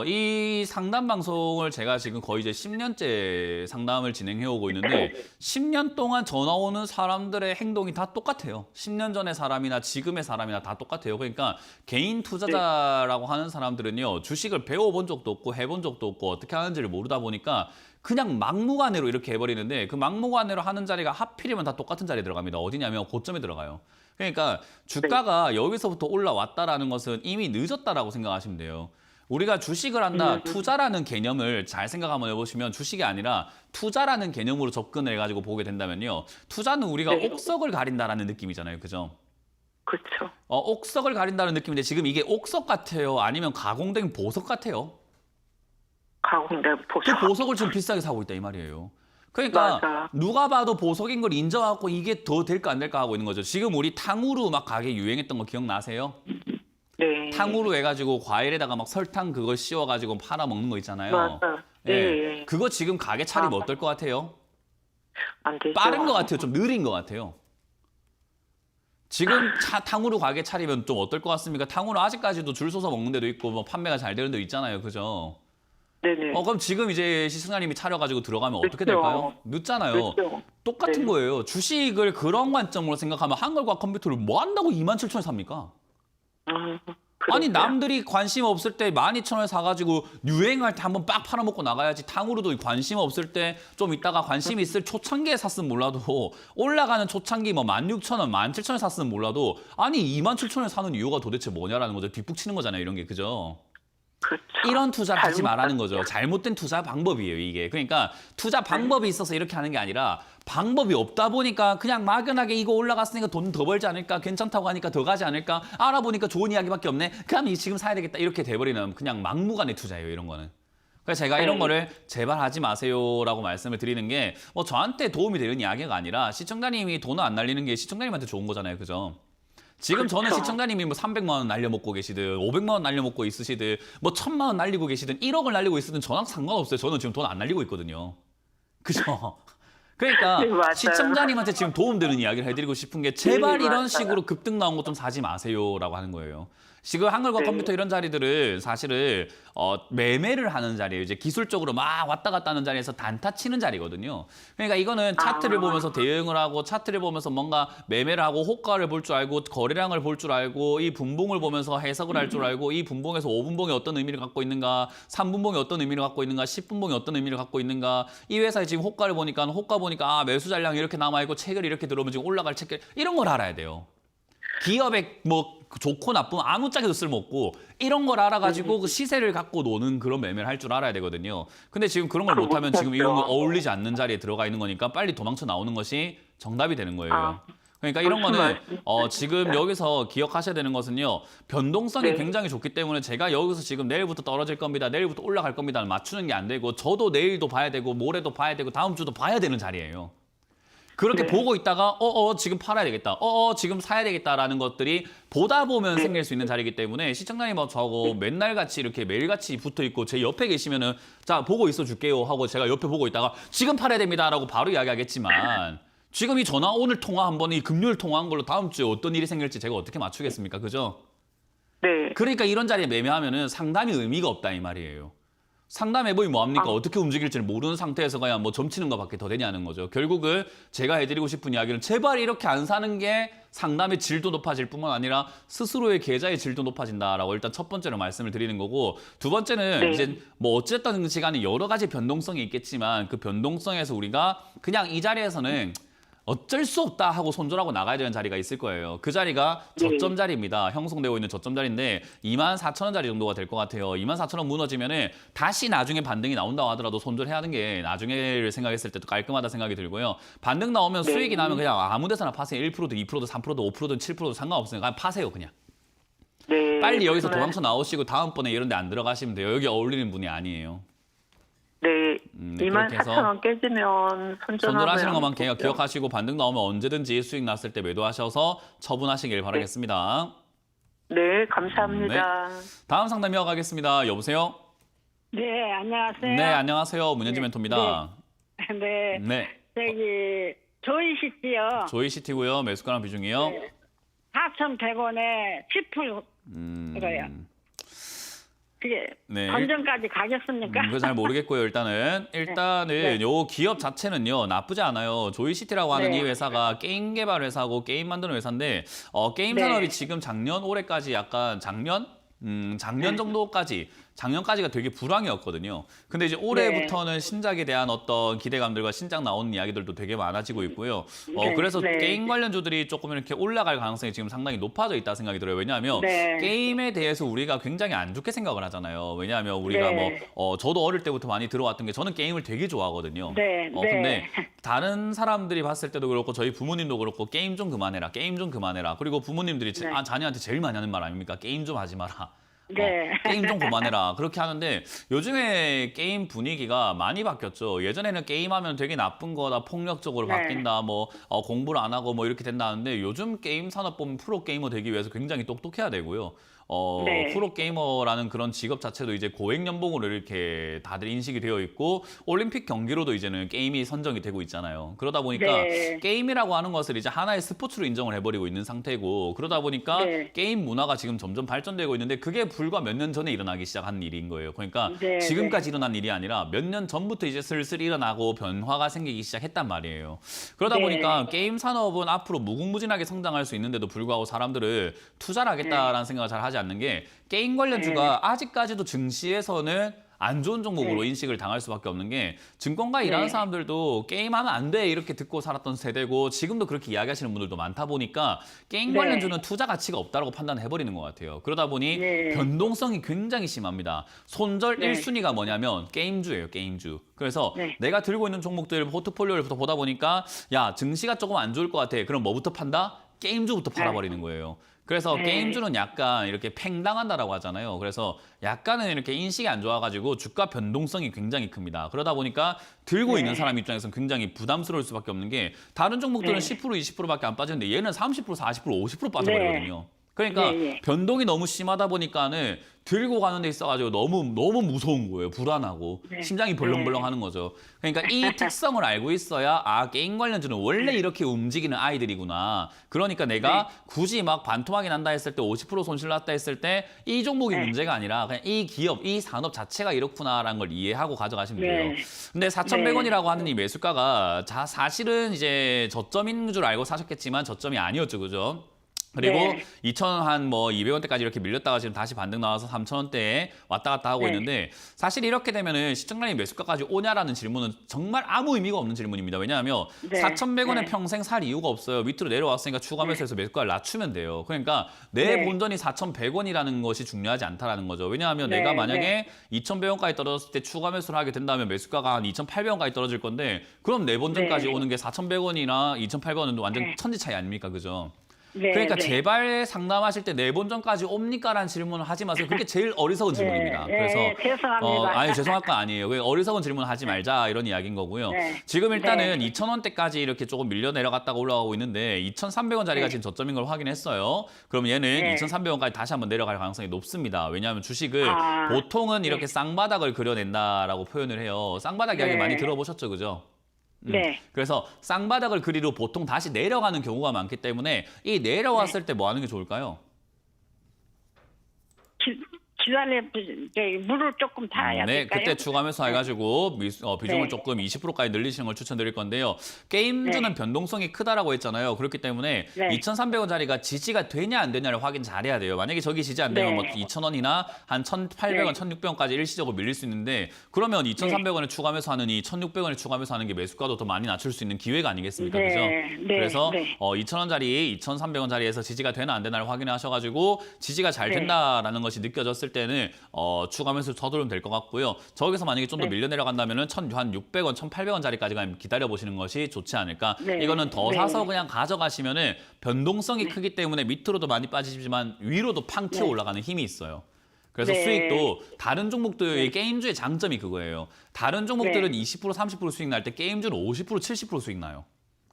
이 상담 방송을 제가 지금 거의 이제 10년째 상담을 진행해 오고 있는데 10년 동안 전화 오는 사람들의 행동이 다 똑같아요. 10년 전의 사람이나 지금의 사람이나 다 똑같아요. 그러니까 개인 투자자라고 하는 사람들은요. 주식을 배워본 적도 없고 해본 적도 없고 어떻게 하는지를 모르다 보니까 그냥 막무가내로 이렇게 해버리는데 그 막무가내로 하는 자리가 하필이면 다 똑같은 자리에 들어갑니다. 어디냐면 고점에 들어가요. 그러니까 주가가 여기서부터 올라왔다라는 것은 이미 늦었다라고 생각하시면 돼요. 우리가 주식을 한다, 투자라는 개념을 잘 생각 한번 해보시면 주식이 아니라 투자라는 개념으로 접근을 해가지고 보게 된다면요. 투자는 우리가 네. 옥석을 가린다라는 느낌이잖아요. 그죠? 그렇죠. 옥석을 가린다는 느낌인데 지금 이게 옥석 같아요? 아니면 가공된 보석 같아요? 가공된 그 보석. 보석을 지금 비싸게 사고 있다 이 말이에요. 그러니까 맞아. 누가 봐도 보석인 걸 인정하고 이게 더 될까 안 될까 하고 있는 거죠. 지금 우리 탕후루 막 가게 유행했던 거 기억나세요? 네. 탕후루 해가지고 과일에다가 막 설탕 그걸 씌워가지고 팔아 먹는 거 있잖아요. 맞아. 예. 예. 그거 지금 가게 차리면 어떨 것 같아요? 안 되죠. 빠른 것 같아요. 좀 느린 것 같아요. 지금 탕후루 가게 차리면 좀 어떨 것 같습니까? 탕후루 아직까지도 줄 서서 먹는 데도 있고 뭐 판매가 잘 되는 데도 있잖아요. 그죠? 네네. 그럼 지금 이제 시청자님이 차려가지고 들어가면 어떻게 늦죠. 될까요? 늦잖아요. 늦죠. 똑같은 네. 거예요. 주식을 그런 관점으로 생각하면 한글과 컴퓨터를 뭐 한다고 27,000원에 삽니까? 아니 그러게요. 남들이 관심 없을 때 12,000원에 사가지고 유행할 때 한번 빡 팔아먹고 나가야지. 탕후루도 관심 없을 때 좀 이따가 관심 있을 초창기에 샀으면 몰라도 올라가는 초창기 뭐 16,000원, 17,000원에 샀으면 몰라도 아니 27,000원에 사는 이유가 도대체 뭐냐라는 거죠. 뒷북치는 거잖아요. 이런 게. 그죠? 그렇죠. 이런 투자를 하지 말라는 잘못된 거죠. 잘못된 투자 방법이에요, 이게. 그러니까 투자 방법이 있어서 이렇게 하는 게 아니라 방법이 없다 보니까 그냥 막연하게 이거 올라갔으니까 돈 더 벌지 않을까? 괜찮다고 하니까 더 가지 않을까? 알아보니까 좋은 이야기밖에 없네? 그럼 지금 사야 되겠다. 이렇게 돼버리는 그냥 막무가내 투자예요, 이런 거는. 그래서 제가 이런 거를 제발 하지 마세요라고 말씀을 드리는 게 뭐 저한테 도움이 되는 이야기가 아니라 시청자님이 돈을 안 날리는 게 시청자님한테 좋은 거잖아요, 그죠? 지금 저는 그렇죠. 시청자님이 뭐 300만 원 날려먹고 계시든 500만 원 날려먹고 있으시든 뭐 1000만 원 날리고 계시든 1억을 날리고 있으든 저랑 상관없어요. 저는 지금 돈 안 날리고 있거든요. 그죠? 그러니까 네, 맞아요. 시청자님한테 지금 도움되는 이야기를 해드리고 싶은 게 제발 네, 이런 맞아요. 식으로 급등 나온 거 좀 사지 마세요라고 하는 거예요. 지금 한글과 네. 컴퓨터 이런 자리들은 사실은 매매를 하는 자리예요. 이제 기술적으로 막 왔다 갔다 하는 자리에서 단타 치는 자리거든요. 그러니까 이거는 차트를 보면서 대응을 하고 차트를 보면서 뭔가 매매를 하고 호가를 볼 줄 알고 거래량을 볼 줄 알고 이 분봉을 보면서 해석을 할 줄 알고 이 분봉에서 5분봉이 어떤 의미를 갖고 있는가 3분봉이 어떤 의미를 갖고 있는가 10분봉이 어떤 의미를 갖고 있는가 이 회사의 지금 호가를 보니까 호가 보니까 매수 잔량이 이렇게 남아있고 체결이 이렇게 들어오면 지금 올라갈 체결 이런 걸 알아야 돼요. 기업의 뭐 좋고 나쁨 아무짝에도 쓸모없고 이런 걸 알아가지고 그 시세를 갖고 노는 그런 매매를 할 줄 알아야 되거든요. 근데 지금 그런 걸 그거 못하면 지금 이런 거 못하죠. 어울리지 않는 자리에 들어가 있는 거니까 빨리 도망쳐 나오는 것이 정답이 되는 거예요. 아, 그러니까 이런 무슨 거는 말씀이세요? 지금 여기서 기억하셔야 되는 것은요. 변동성이 네. 굉장히 좋기 때문에 제가 여기서 지금 내일부터 떨어질 겁니다. 내일부터 올라갈 겁니다. 맞추는 게 안 되고 저도 내일도 봐야 되고 모레도 봐야 되고 다음 주도 봐야 되는 자리예요. 그렇게 네. 보고 있다가 지금 팔아야 되겠다. 지금 사야 되겠다라는 것들이 보다 보면 네. 생길 수 있는 자리이기 때문에 시청자님 저하고 맨날 같이 이렇게 매일같이 붙어 있고 제 옆에 계시면은 자 보고 있어 줄게요 하고 제가 옆에 보고 있다가 지금 팔아야 됩니다라고 바로 이야기하겠지만 지금 이 전화 오늘 통화 한 번 이 금요일 통화한 걸로 다음 주에 어떤 일이 생길지 제가 어떻게 맞추겠습니까? 그죠? 네. 그러니까 이런 자리에 매매하면은 상담이 의미가 없다 이 말이에요. 상담해보이 뭐합니까? 어떻게 움직일지를 모르는 상태에서 그냥 뭐 점치는 것밖에 더 되냐는 거죠. 결국은 제가 해드리고 싶은 이야기는 제발 이렇게 안 사는 게 상담의 질도 높아질 뿐만 아니라 스스로의 계좌의 질도 높아진다라고 일단 첫 번째로 말씀을 드리는 거고 두 번째는 네. 이제 뭐 어쨌든 시간에 여러 가지 변동성이 있겠지만 그 변동성에서 우리가 그냥 이 자리에서는 어쩔 수 없다 하고 손절하고 나가야 되는 자리가 있을 거예요. 그 자리가 저점 자리입니다. 형성되고 있는 저점 자리인데 24,000원짜리 정도가 될 것 같아요. 24,000원 무너지면은 다시 나중에 반등이 나온다고 하더라도 손절해야 하는 게 나중에를 생각했을 때도 깔끔하다 생각이 들고요. 반등 나오면 네. 수익이 나면 그냥 아무 데서나 파세요. 1%도 2%도 3%도 5%도 7%도 상관없으니까 그냥 파세요 그냥. 네. 빨리 여기서 정말. 도망쳐 나오시고 다음번에 이런 데 안 들어가시면 돼요. 여기 어울리는 분이 아니에요. 네. 네, 그렇게 해서 24,000원 깨지면 손절하시는 것만 손절하고요. 기억하시고 반등 나오면 언제든지 수익 났을 때 매도하셔서 처분하시길 바라겠습니다. 네, 감사합니다. 다음 상담 이어가겠습니다. 여보세요? 네, 안녕하세요. 네, 안녕하세요. 문현지 멘토입니다. 네, 네. 저기 조이시티요. 조이시티고요. 매수가랑 비중이요. 네. 4,100원에 10% 음, 그래요. 그게 네. 반전까지 가겠습니까? 그거 잘 모르겠고요. 일단은 네. 요 기업 자체는요 나쁘지 않아요. 조이시티라고 하는 네. 이 회사가 게임 개발 회사고 게임 만드는 회사인데 게임 네. 산업이 지금 작년 올해까지 약간 작년 정도까지 작년까지가 되게 불황이었거든요. 근데 이제 올해부터는 신작에 대한 어떤 기대감들과 신작 나오는 이야기들도 되게 많아지고 있고요. 네, 그래서 네. 게임 관련주들이 조금 이렇게 올라갈 가능성이 지금 상당히 높아져 있다 생각이 들어요. 왜냐하면 네. 게임에 대해서 우리가 굉장히 안 좋게 생각을 하잖아요. 왜냐하면 우리가 네. 저도 어릴 때부터 많이 들어왔던 게 저는 게임을 되게 좋아하거든요. 네, 네. 근데 다른 사람들이 봤을 때도 그렇고 저희 부모님도 그렇고 게임 좀 그만해라. 게임 좀 그만해라. 그리고 부모님들이 네. 자녀한테 제일 많이 하는 말 아닙니까? 게임 좀 하지 마라. 네. 게임 좀 그만해라. 그렇게 하는데 요즘에 게임 분위기가 많이 바뀌었죠. 예전에는 게임하면 되게 나쁜 거다, 폭력적으로 네. 바뀐다, 공부를 안 하고 이렇게 된다는데 요즘 게임 산업 보면 프로 게이머 되기 위해서 굉장히 똑똑해야 되고요. 네. 프로 게이머라는 그런 직업 자체도 이제 고액 연봉으로 이렇게 다들 인식이 되어 있고 올림픽 경기로도 이제는 게임이 선정이 되고 있잖아요. 그러다 보니까 네. 게임이라고 하는 것을 이제 하나의 스포츠로 인정을 해버리고 있는 상태고 그러다 보니까 네. 게임 문화가 지금 점점 발전되고 있는데 그게 불과 몇 년 전에 일어나기 시작한 일인 거예요. 그러니까 네, 지금까지 일어난 일이 아니라 몇 년 전부터 이제 슬슬 일어나고 변화가 생기기 시작했단 말이에요. 그러다 네. 보니까 게임 산업은 앞으로 무궁무진하게 성장할 수 있는데도 불구하고 사람들은 투자를 하겠다라는 생각을 잘 하지 않는 게 게임 관련주가 아직까지도 증시에서는 안 좋은 종목으로 인식을 당할 수밖에 없는 게 증권가 일하는 사람들도 게임하면 안 돼 이렇게 듣고 살았던 세대고 지금도 그렇게 이야기하시는 분들도 많다 보니까 게임 네. 관련주는 투자 가치가 없다고 판단해버리는 것 같아요. 그러다 보니 네. 변동성이 굉장히 심합니다. 손절 네. 1순위가 뭐냐면 게임주예요. 게임주. 그래서 네. 내가 들고 있는 종목들 포트폴리오를 보다 보니까 야 증시가 조금 안 좋을 것 같아. 그럼 뭐부터 판다? 게임주부터 팔아버리는 거예요. 그래서 네. 게임주는 약간 이렇게 팽당한다라고 하잖아요. 그래서 약간은 이렇게 인식이 안 좋아가지고 주가 변동성이 굉장히 큽니다. 그러다 보니까 들고 있는 사람 입장에서는 굉장히 부담스러울 수밖에 없는 게 다른 종목들은 10% 20%밖에 안 빠지는데 얘는 30% 40% 50% 빠져버리거든요. 그러니까 네. 변동이 너무 심하다 보니까는 들고 가는 데 있어가지고 너무 무서운 거예요. 불안하고 네. 심장이 벌렁벌렁 하는 거죠. 그러니까 이 특성을 알고 있어야 게임 관련주는 원래 이렇게 움직이는 아이들이구나. 그러니까 내가 굳이 막 반토막이 난다 했을 때 50% 손실 났다 했을 때 이 종목이 문제가 아니라 그냥 이 기업, 이 산업 자체가 이렇구나라는 걸 이해하고 가져가시면 돼요. 근데 4,100원이라고 하는 이 매수가가 사실은 이제 저점인 줄 알고 사셨겠지만 저점이 아니었죠. 그죠? 그리고 네. 200원대까지 이렇게 밀렸다가 지금 다시 반등 나와서 3,000원대에 왔다 갔다 하고 네. 있는데 사실 이렇게 되면은 시청률이 매수가까지 오냐라는 질문은 정말 아무 의미가 없는 질문입니다. 왜냐하면 네. 4,100원에 네. 평생 살 이유가 없어요. 밑으로 내려왔으니까 추가 매수해서 매수가를 낮추면 돼요. 그러니까 내 네. 본전이 4,100원이라는 것이 중요하지 않다라는 거죠. 왜냐하면 네. 내가 만약에 2,100원까지 떨어졌을 때 추가 매수를 하게 된다면 매수가가 한 2,800원까지 떨어질 건데 그럼 내 본전까지 네. 오는 게 4,100원이나 2,800원은 완전 네. 천지 차이 아닙니까? 그죠? 네, 그러니까 네. 제발 상담하실 때 내 본전까지 옵니까라는 질문을 하지 마세요. 그게 제일 어리석은 질문입니다. 네, 그래서 죄송합니다. 아니 죄송할 거 아니에요. 그 어리석은 질문을 하지 말자 이런 이야기인 거고요. 네. 지금 일단은 네. 2,000원대까지 이렇게 조금 밀려 내려갔다가 올라가고 있는데 2,300원짜리가 네. 지금 저점인 걸 확인했어요. 그럼 얘는 네. 2,300원까지 다시 한번 내려갈 가능성이 높습니다. 왜냐하면 주식을 아, 보통은 이렇게 쌍바닥을 그려낸다라고 표현을 해요. 쌍바닥 이야기 네. 많이 들어보셨죠, 그죠? 네. 그래서 쌍바닥을 그리로 보통 다시 내려가는 경우가 많기 때문에 이 내려왔을 때 뭐 하는 게 좋을까요? 기다려, 물을 조금 타야 네, 될까요? 그때 추가 매수해가지고 비중을 네. 조금 20%까지 늘리시는 걸 추천드릴 건데요. 게임주는 네. 변동성이 크다라고 했잖아요. 그렇기 때문에 네. 2,300원짜리가 지지가 되냐 안 되냐를 확인 잘해야 돼요. 만약에 저기 지지 안 되면 네. 뭐 2,000원이나 한 1,800원, 네. 1,600원까지 일시적으로 밀릴 수 있는데 그러면 2,300원에 추가 매수하느니 1,600원에 추가 매수하는 게 매수가도 더 많이 낮출 수 있는 기회가 아니겠습니까? 네. 그죠? 네. 그래서 네. 2,000원짜리, 2,300원짜리에서 지지가 되나 안 되나를 확인하셔가지고 지지가 잘 네. 된다라는 것이 느껴졌을 때는 추가 매수 서두르면 될 것 같고요. 저기서 만약에 좀 더 네. 밀려 내려간다면은 한 600원, 1,800원짜리까지 기다려 보시는 것이 좋지 않을까. 네. 이거는 더 네. 사서 그냥 가져가시면은 변동성이 크기 때문에 밑으로도 많이 빠지지만 위로도 팡 튀어 네. 올라가는 힘이 있어요. 그래서 네. 수익도 다른 종목들의 게임주의 장점이 그거예요. 다른 종목들은 네. 20% 30% 수익 날 때 게임주는 50% 70% 수익 나요.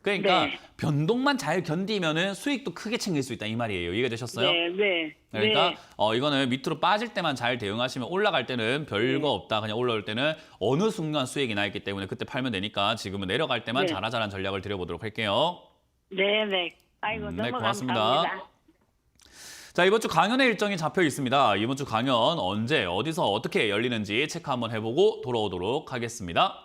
그러니까 네. 변동만 잘 견디면은 수익도 크게 챙길 수 있다 이 말이에요. 이해가 되셨어요? 네, 네. 그러니까 네. 이거는 밑으로 빠질 때만 잘 대응하시면 올라갈 때는 별거 없다. 그냥 올라올 때는 어느 순간 수익이 나 있기 때문에 그때 팔면 되니까 지금은 내려갈 때만 네. 자라자란 전략을 드려보도록 할게요. 네, 네. 아이고, 네, 너무 고맙습니다. 감사합니다. 자, 이번 주 강연의 일정이 잡혀 있습니다. 이번 주 강연 언제, 어디서, 어떻게 열리는지 체크 한번 해보고 돌아오도록 하겠습니다.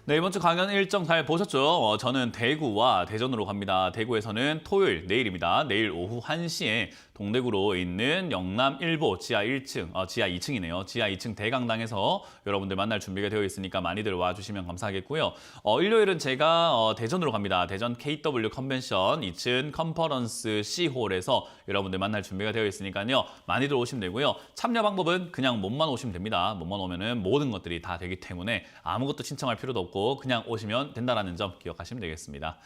네, 이번 주 강연 일정 잘 보셨죠? 저는 대구와 대전으로 갑니다. 대구에서는 토요일, 내일입니다. 내일 오후 1시에 동대구로 있는 영남일보 지하 1층, 지하 2층이네요. 지하 2층 대강당에서 여러분들 만날 준비가 되어 있으니까 많이들 와주시면 감사하겠고요. 일요일은 제가 대전으로 갑니다. 대전 KW 컨벤션 2층 컨퍼런스 C홀에서 여러분들 만날 준비가 되어 있으니까요. 많이들 오시면 되고요. 참여 방법은 그냥 몸만 오시면 됩니다. 몸만 오면은 모든 것들이 다 되기 때문에 아무것도 신청할 필요도 없고 그냥 오시면 된다는 점 기억하시면 되겠습니다.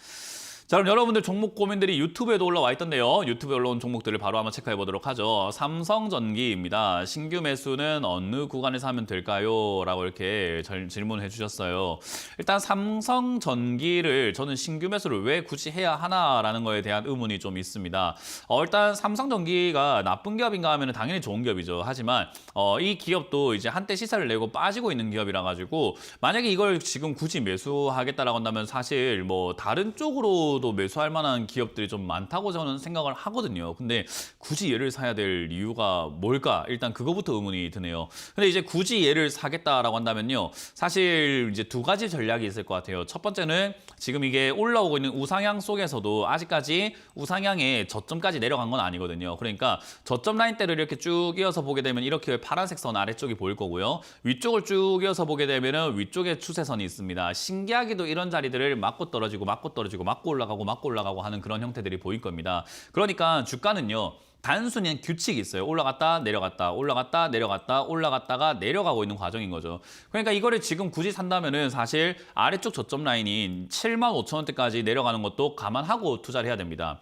자, 그럼 여러분들 종목 고민들이 유튜브에도 올라와 있던데요. 유튜브에 올라온 종목들을 바로 한번 체크해 보도록 하죠. 삼성전기입니다. 신규 매수는 어느 구간에서 하면 될까요? 라고 이렇게 질문해 주셨어요. 일단 삼성전기를 저는 신규 매수를 왜 굳이 해야 하나라는 거에 대한 의문이 좀 있습니다. 일단 삼성전기가 나쁜 기업인가 하면 당연히 좋은 기업이죠. 하지만 이 기업도 이제 한때 시세를 내고 빠지고 있는 기업이라 가지고 만약에 이걸 지금 굳이 매수하겠다라고 한다면 사실 뭐 다른 쪽으로 도 매수할 만한 기업들이 좀 많다고 저는 생각을 하거든요. 근데 굳이 얘를 사야 될 이유가 뭘까? 일단 그거부터 의문이 드네요. 근데 이제 굳이 얘를 사겠다라고 한다면요. 사실 이제 두 가지 전략이 있을 것 같아요. 첫 번째는 지금 이게 올라오고 있는 우상향 속에서도 아직까지 우상향의 저점까지 내려간 건 아니거든요. 그러니까 저점 라인대를 이렇게 쭉 이어서 보게 되면 이렇게 파란색 선 아래쪽이 보일 거고요. 위쪽을 쭉 이어서 보게 되면 위쪽에 추세선이 있습니다. 신기하게도 이런 자리들을 맞고 떨어지고 맞고 떨어지고 맞고 올라가고 하는 그런 형태들이 보일 겁니다. 그러니까 주가는요. 단순히 규칙이 있어요. 올라갔다 내려갔다 올라갔다 내려갔다 올라갔다가 내려가고 있는 과정인 거죠. 그러니까 이거를 지금 굳이 산다면은 사실 아래쪽 저점 라인인 75,000원대까지 내려가는 것도 감안하고 투자를 해야 됩니다.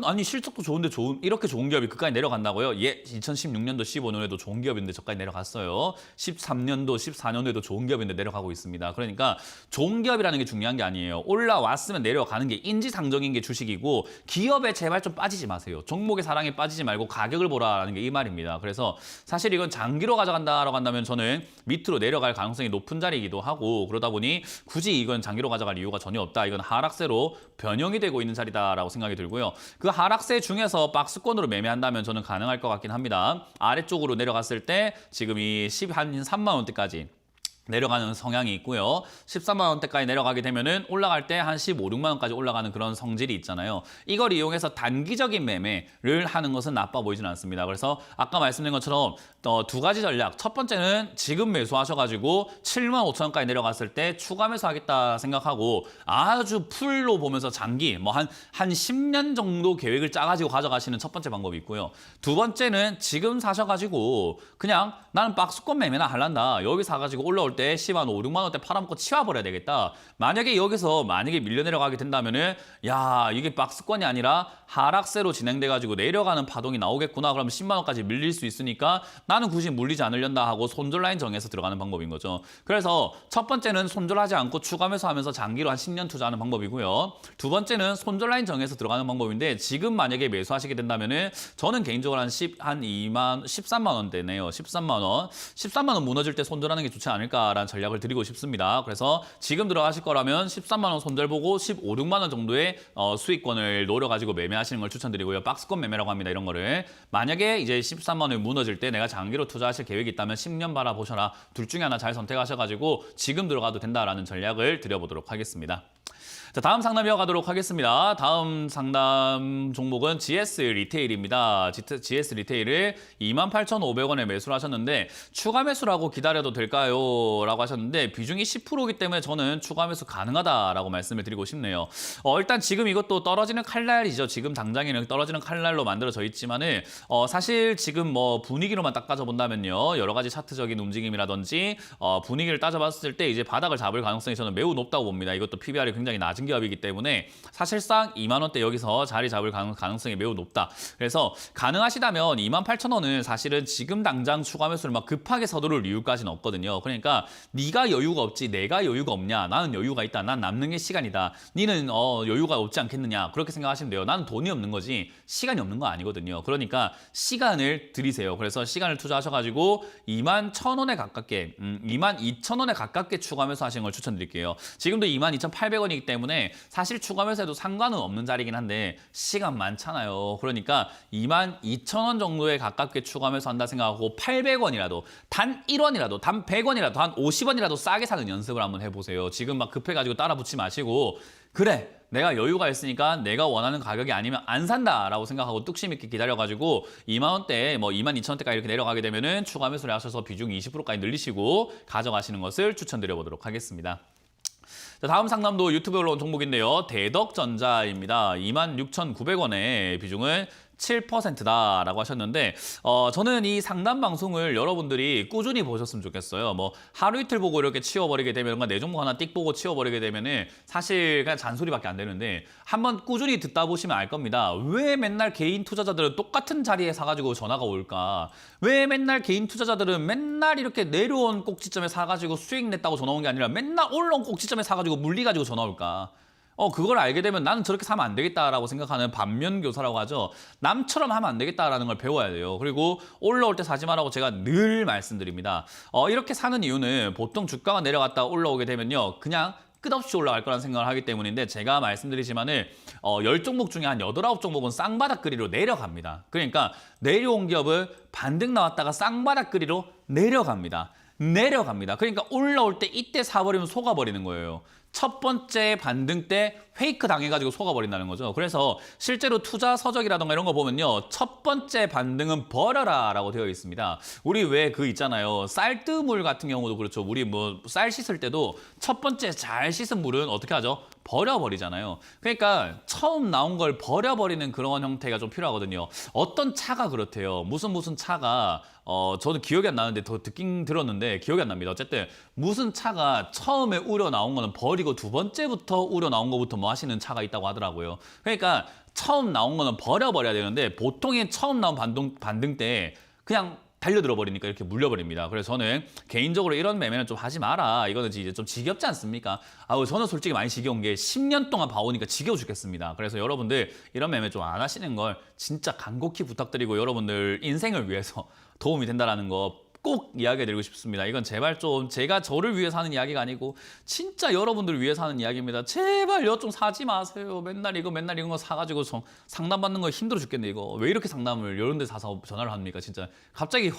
아니 실적도 좋은데 이렇게 좋은 기업이 그까지 내려간다고요? 예, 2016년도 15년에도 좋은 기업인데 저까지 내려갔어요. 13년도 14년도에도 좋은 기업인데 내려가고 있습니다. 그러니까 좋은 기업이라는 게 중요한 게 아니에요. 올라왔으면 내려가는 게 인지상정인 게 주식이고 기업에 제발 좀 빠지지 마세요. 종목에 사랑에 빠지지 말고 가격을 보라라는 게 이 말입니다. 그래서 사실 이건 장기로 가져간다라고 한다면 저는 밑으로 내려갈 가능성이 높은 자리이기도 하고 그러다 보니 굳이 이건 장기로 가져갈 이유가 전혀 없다. 이건 하락세로 변형이 되고 있는 자리다라고 생각이 들고요. 그 하락세 중에서 박스권으로 매매한다면 저는 가능할 것 같긴 합니다. 아래쪽으로 내려갔을 때 지금 이 3만 원대까지 내려가는 성향이 있고요. 13만 원대까지 내려가게 되면은 올라갈 때 한 15, 6만 원까지 올라가는 그런 성질이 있잖아요. 이걸 이용해서 단기적인 매매를 하는 것은 나빠 보이지는 않습니다. 그래서 아까 말씀드린 것처럼 두 가지 전략. 첫 번째는 지금 매수하셔가지고 7만 5천 원까지 내려갔을 때 추가 매수하겠다 생각하고 아주 풀로 보면서 장기 한 10년 정도 계획을 짜가지고 가져가시는 첫 번째 방법이 있고요. 두 번째는 지금 사셔가지고 그냥 나는 박스권 매매나 할란다. 여기 사가지고 올라올 때 10만 5, 6만 원대 팔아먹고 치워버려야 되겠다. 만약에 여기서 밀려 내려가게 된다면은 야 이게 박스권이 아니라 하락세로 진행돼가지고 내려가는 파동이 나오겠구나. 그러면 10만 원까지 밀릴 수 있으니까 나는 굳이 물리지 않으련다 하고 손절 라인 정해서 들어가는 방법인 거죠. 그래서 첫 번째는 손절하지 않고 추가 매수하면서 장기로 한 10년 투자하는 방법이고요. 두 번째는 손절 라인 정해서 들어가는 방법인데 지금 만약에 매수하시게 된다면은 저는 개인적으로 한 13만 원대네요. 13만 원. 13만 원 무너질 때 손절하는 게 좋지 않을까라는 전략을 드리고 싶습니다. 그래서 지금 들어가실 거라면 13만 원 손절 보고 15, 6만 원 정도의 수익권을 노려가지고 매매하시는 걸 추천드리고요. 박스권 매매라고 합니다. 이런 거를. 만약에 이제 13만 원이 무너질 때 내가 장기로 투자하실 계획이 있다면 10년 바라보셔라. 둘 중에 하나 잘 선택하셔가지고 지금 들어가도 된다라는 전략을 드려보도록 하겠습니다. 자, 다음 상담 이어가도록 하겠습니다. 다음 상담 종목은 GS 리테일입니다. GS 리테일을 28,500원에 매수를 하셨는데 추가 매수라고 기다려도 될까요? 라고 하셨는데 비중이 10%이기 때문에 저는 추가 매수 가능하다라고 말씀을 드리고 싶네요. 일단 지금 이것도 떨어지는 칼날이죠. 지금 당장에는 떨어지는 칼날로 만들어져 있지만은 사실 지금 뭐 분위기로만 딱 따져본다면요. 여러 가지 차트적인 움직임이라든지 분위기를 따져봤을 때 이제 바닥을 잡을 가능성이 저는 매우 높다고 봅니다. 이것도 PBR이 굉장히 낮은 기업이기 때문에 사실상 2만 원대 여기서 자리 잡을 가능성이 매우 높다. 그래서 가능하시다면 28,000원은 사실은 지금 당장 추가 매수를 막 급하게 서두를 이유까지는 없거든요. 그러니까 네가 여유가 없지 내가 여유가 없냐. 나는 여유가 있다. 난 남는 게 시간이다. 니는 여유가 없지 않겠느냐. 그렇게 생각하시면 돼요. 나는 돈이 없는 거지 시간이 없는 거 아니거든요. 그러니까 시간을 들이세요. 그래서 시간을 투자하셔가지고 21,000원에 가깝게 22,000원에 가깝게 추가 매수하시는 걸 추천드릴게요. 지금도 22,800원이기 때문에 사실 추가 매수해도 상관은 없는 자리긴 한데 시간 많잖아요. 그러니까 22,000원 정도에 가깝게 추가 매수한다 생각하고 800원이라도 단 1원이라도 단 100원이라도 단 50원이라도 싸게 사는 연습을 한번 해보세요. 지금 막 급해가지고 따라 붙지 마시고 그래 내가 여유가 있으니까 내가 원하는 가격이 아니면 안 산다라고 생각하고 뚝심 있게 기다려가지고 2만 원대 뭐 22,000원대까지 이렇게 내려가게 되면은 추가 매수를 하셔서 비중 20%까지 늘리시고 가져가시는 것을 추천드려보도록 하겠습니다. 자, 다음 상담도 유튜브에 올라온 종목인데요. 대덕전자입니다. 26,900원에 비중은 7%다라고 하셨는데 저는 이 상담 방송을 여러분들이 꾸준히 보셨으면 좋겠어요. 뭐 하루 이틀 보고 이렇게 치워버리게 되면 내 종목 하나 띡 보고 치워버리게 되면은 사실 그냥 잔소리밖에 안 되는데 한번 꾸준히 듣다 보시면 알 겁니다. 왜 맨날 개인 투자자들은 똑같은 자리에 사가지고 전화가 올까? 왜 맨날 개인 투자자들은 맨날 이렇게 내려온 꼭지점에 사가지고 수익 냈다고 전화 온 게 아니라 맨날 올라온 꼭지점에 사가지고 물리가지고 전화 올까? 그걸 알게 되면 나는 저렇게 사면 안 되겠다라고 생각하는 반면교사라고 하죠. 남처럼 하면 안 되겠다라는 걸 배워야 돼요. 그리고 올라올 때 사지 말라고 제가 늘 말씀드립니다. 이렇게 사는 이유는 보통 주가가 내려갔다 올라오게 되면요. 그냥 끝없이 올라갈 거라는 생각을 하기 때문인데 제가 말씀드리지만은 10종목 중에 한 8, 9종목은 쌍바닥거리로 내려갑니다. 그러니까 내려온 기업은 반등 나왔다가 쌍바닥거리로 내려갑니다. 그러니까 올라올 때 이때 사버리면 속아버리는 거예요. 첫 번째 반등 때 페이크 당해가지고 속아버린다는 거죠. 그래서 실제로 투자 서적이라던가 이런 거 보면요. 첫 번째 반등은 버려라 라고 되어 있습니다. 우리 왜 그 있잖아요. 쌀뜨물 같은 경우도 그렇죠. 우리 뭐 쌀 씻을 때도 첫 번째 잘 씻은 물은 어떻게 하죠? 버려버리잖아요. 그러니까 처음 나온 걸 버려버리는 그런 형태가 좀 필요하거든요. 어떤 차가 그렇대요. 무슨 차가 저도 기억이 안 나는데 더 듣긴 들었는데 기억이 안 납니다. 어쨌든 무슨 차가 처음에 우려 나온 거는 버리고 두 번째부터 우려 나온 거부터 뭐 하시는 차가 있다고 하더라고요. 그러니까 처음 나온 거는 버려버려야 되는데 보통의 처음 나온 반등 때 그냥 달려들어 버리니까 이렇게 물려버립니다. 그래서 저는 개인적으로 이런 매매는 좀 하지 마라. 이거는 이제 좀 지겹지 않습니까? 저는 솔직히 많이 지겨운 게 10년 동안 봐오니까 지겨워 죽겠습니다. 그래서 여러분들 이런 매매 좀 안 하시는 걸 진짜 간곡히 부탁드리고 여러분들 인생을 위해서 도움이 된다라는 거 꼭 이야기해드리고 싶습니다. 이건 제발 좀 제가 저를 위해서 하는 이야기가 아니고 진짜 여러분들을 위해서 하는 이야기입니다. 제발요 좀 사지 마세요. 맨날 이런 거 사가지고 상담받는 거 힘들어 죽겠네 이거. 왜 이렇게 상담을 이런 데 사서 전화를 합니까 진짜. 갑자기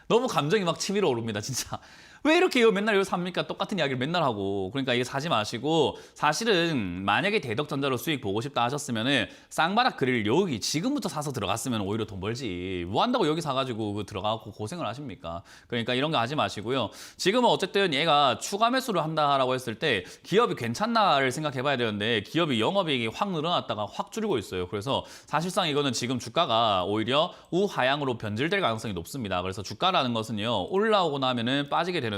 너무 감정이 막 치밀어 오릅니다 진짜. 왜 이렇게 맨날 이거 삽니까? 똑같은 이야기를 맨날 하고. 그러니까 이게 사지 마시고 사실은 만약에 대덕전자로 수익 보고 싶다 하셨으면은 쌍바닥 그릴 여기 지금부터 사서 들어갔으면 오히려 돈 벌지. 뭐 한다고 여기 사가지고 들어가고 고생을 하십니까? 그러니까 이런 거 하지 마시고요. 지금은 어쨌든 얘가 추가 매수를 한다라고 했을 때 기업이 괜찮나를 생각해 봐야 되는데 기업이 영업이익이 확 늘어났다가 확 줄이고 있어요. 그래서 사실상 이거는 지금 주가가 오히려 우하향으로 변질될 가능성이 높습니다. 그래서 주가라는 것은요. 올라오고 나면은 빠지게 되는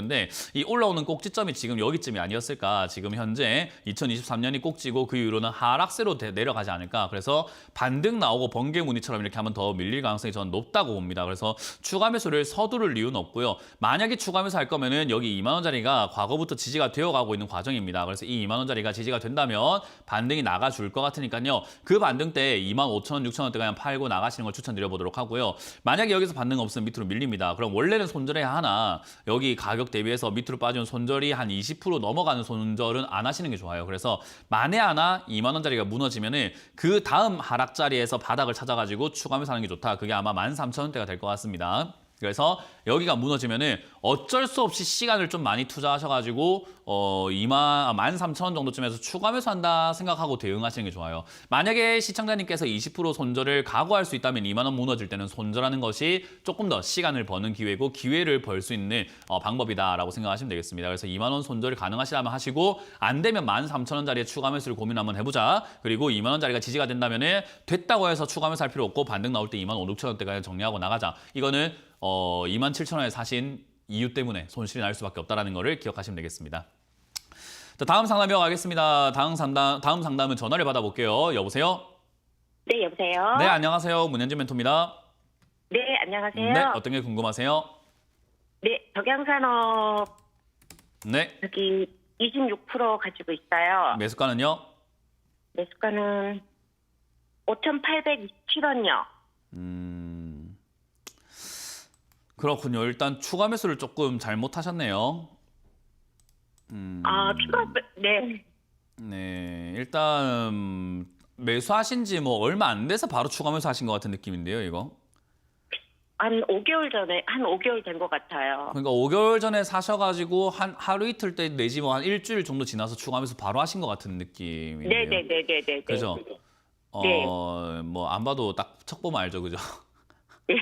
이 올라오는 꼭지점이 지금 여기쯤이 아니었을까. 지금 현재 2023년이 꼭지고 그 이후로는 하락세로 내려가지 않을까. 그래서 반등 나오고 번개 무늬처럼 이렇게 하면 더 밀릴 가능성이 저는 높다고 봅니다. 그래서 추가 매수를 서두를 이유는 없고요. 만약에 추가 매수 할 거면은 여기 2만 원짜리가 과거부터 지지가 되어가고 있는 과정입니다. 그래서 이 2만 원짜리가 지지가 된다면 반등이 나가줄 것 같으니까요. 그 반등 때 2만 5천 원, 6천 원대 그냥 팔고 나가시는 걸 추천드려보도록 하고요. 만약에 여기서 반등 없으면 밑으로 밀립니다. 그럼 원래는 손절해야 하나 여기 가격 대비해서 밑으로 빠지는 손절이 한 20% 넘어가는 손절은 안 하시는 게 좋아요. 그래서 만에 하나 2만 원짜리가 무너지면은 그 다음 하락 자리에서 바닥을 찾아가지고 추가 매수하는 게 좋다. 그게 아마 13,000원대가 될 것 같습니다. 그래서 여기가 무너지면은 어쩔 수 없이 시간을 좀 많이 투자하셔가지고 13,000원 정도쯤에서 추가 매수한다 생각하고 대응하시는 게 좋아요. 만약에 시청자님께서 20% 손절을 각오할 수 있다면 2만 원 무너질 때는 손절하는 것이 조금 더 시간을 버는 기회고 기회를 벌 수 있는 방법이다라고 생각하시면 되겠습니다. 그래서 2만 원 손절이 가능하시다면 하시고 안 되면 13,000원짜리의 추가 매수를 고민 한번 해보자. 그리고 2만 원짜리가 지지가 된다면은 됐다고 해서 추가 매수할 필요 없고 반등 나올 때 2만 5, 6천원대까지 정리하고 나가자. 이거는 27,000원에 사신 이유 때문에 손실이 날 수밖에 없다는 것을 기억하시면 되겠습니다. 자, 다음 상담 이어가겠습니다. 다음 상담은 전화를 받아볼게요. 여보세요? 네, 여보세요? 네, 안녕하세요. 문현진 멘토입니다. 네, 안녕하세요. 네, 어떤 게 궁금하세요? 네, 덕양산업 네, 여기 26% 가지고 있어요. 매수가는요? 매수가는 5,827원이요. 그렇군요. 일단 추가 매수를 조금 잘못하셨네요. 네. 네, 일단 매수하신 지 뭐 얼마 안 돼서 바로 추가 매수하신 것 같은 느낌인데요, 이거. 한 5개월 전에, 한 5개월 된 것 같아요. 그러니까 5개월 전에 사셔가지고 한 하루 이틀 때 내지 뭐 한 일주일 정도 지나서 추가 매수 바로 하신 것 같은 느낌인데요. 네네네네네. 그죠? 네. 뭐 안 봐도 딱 척 보면 알죠, 그죠? 네.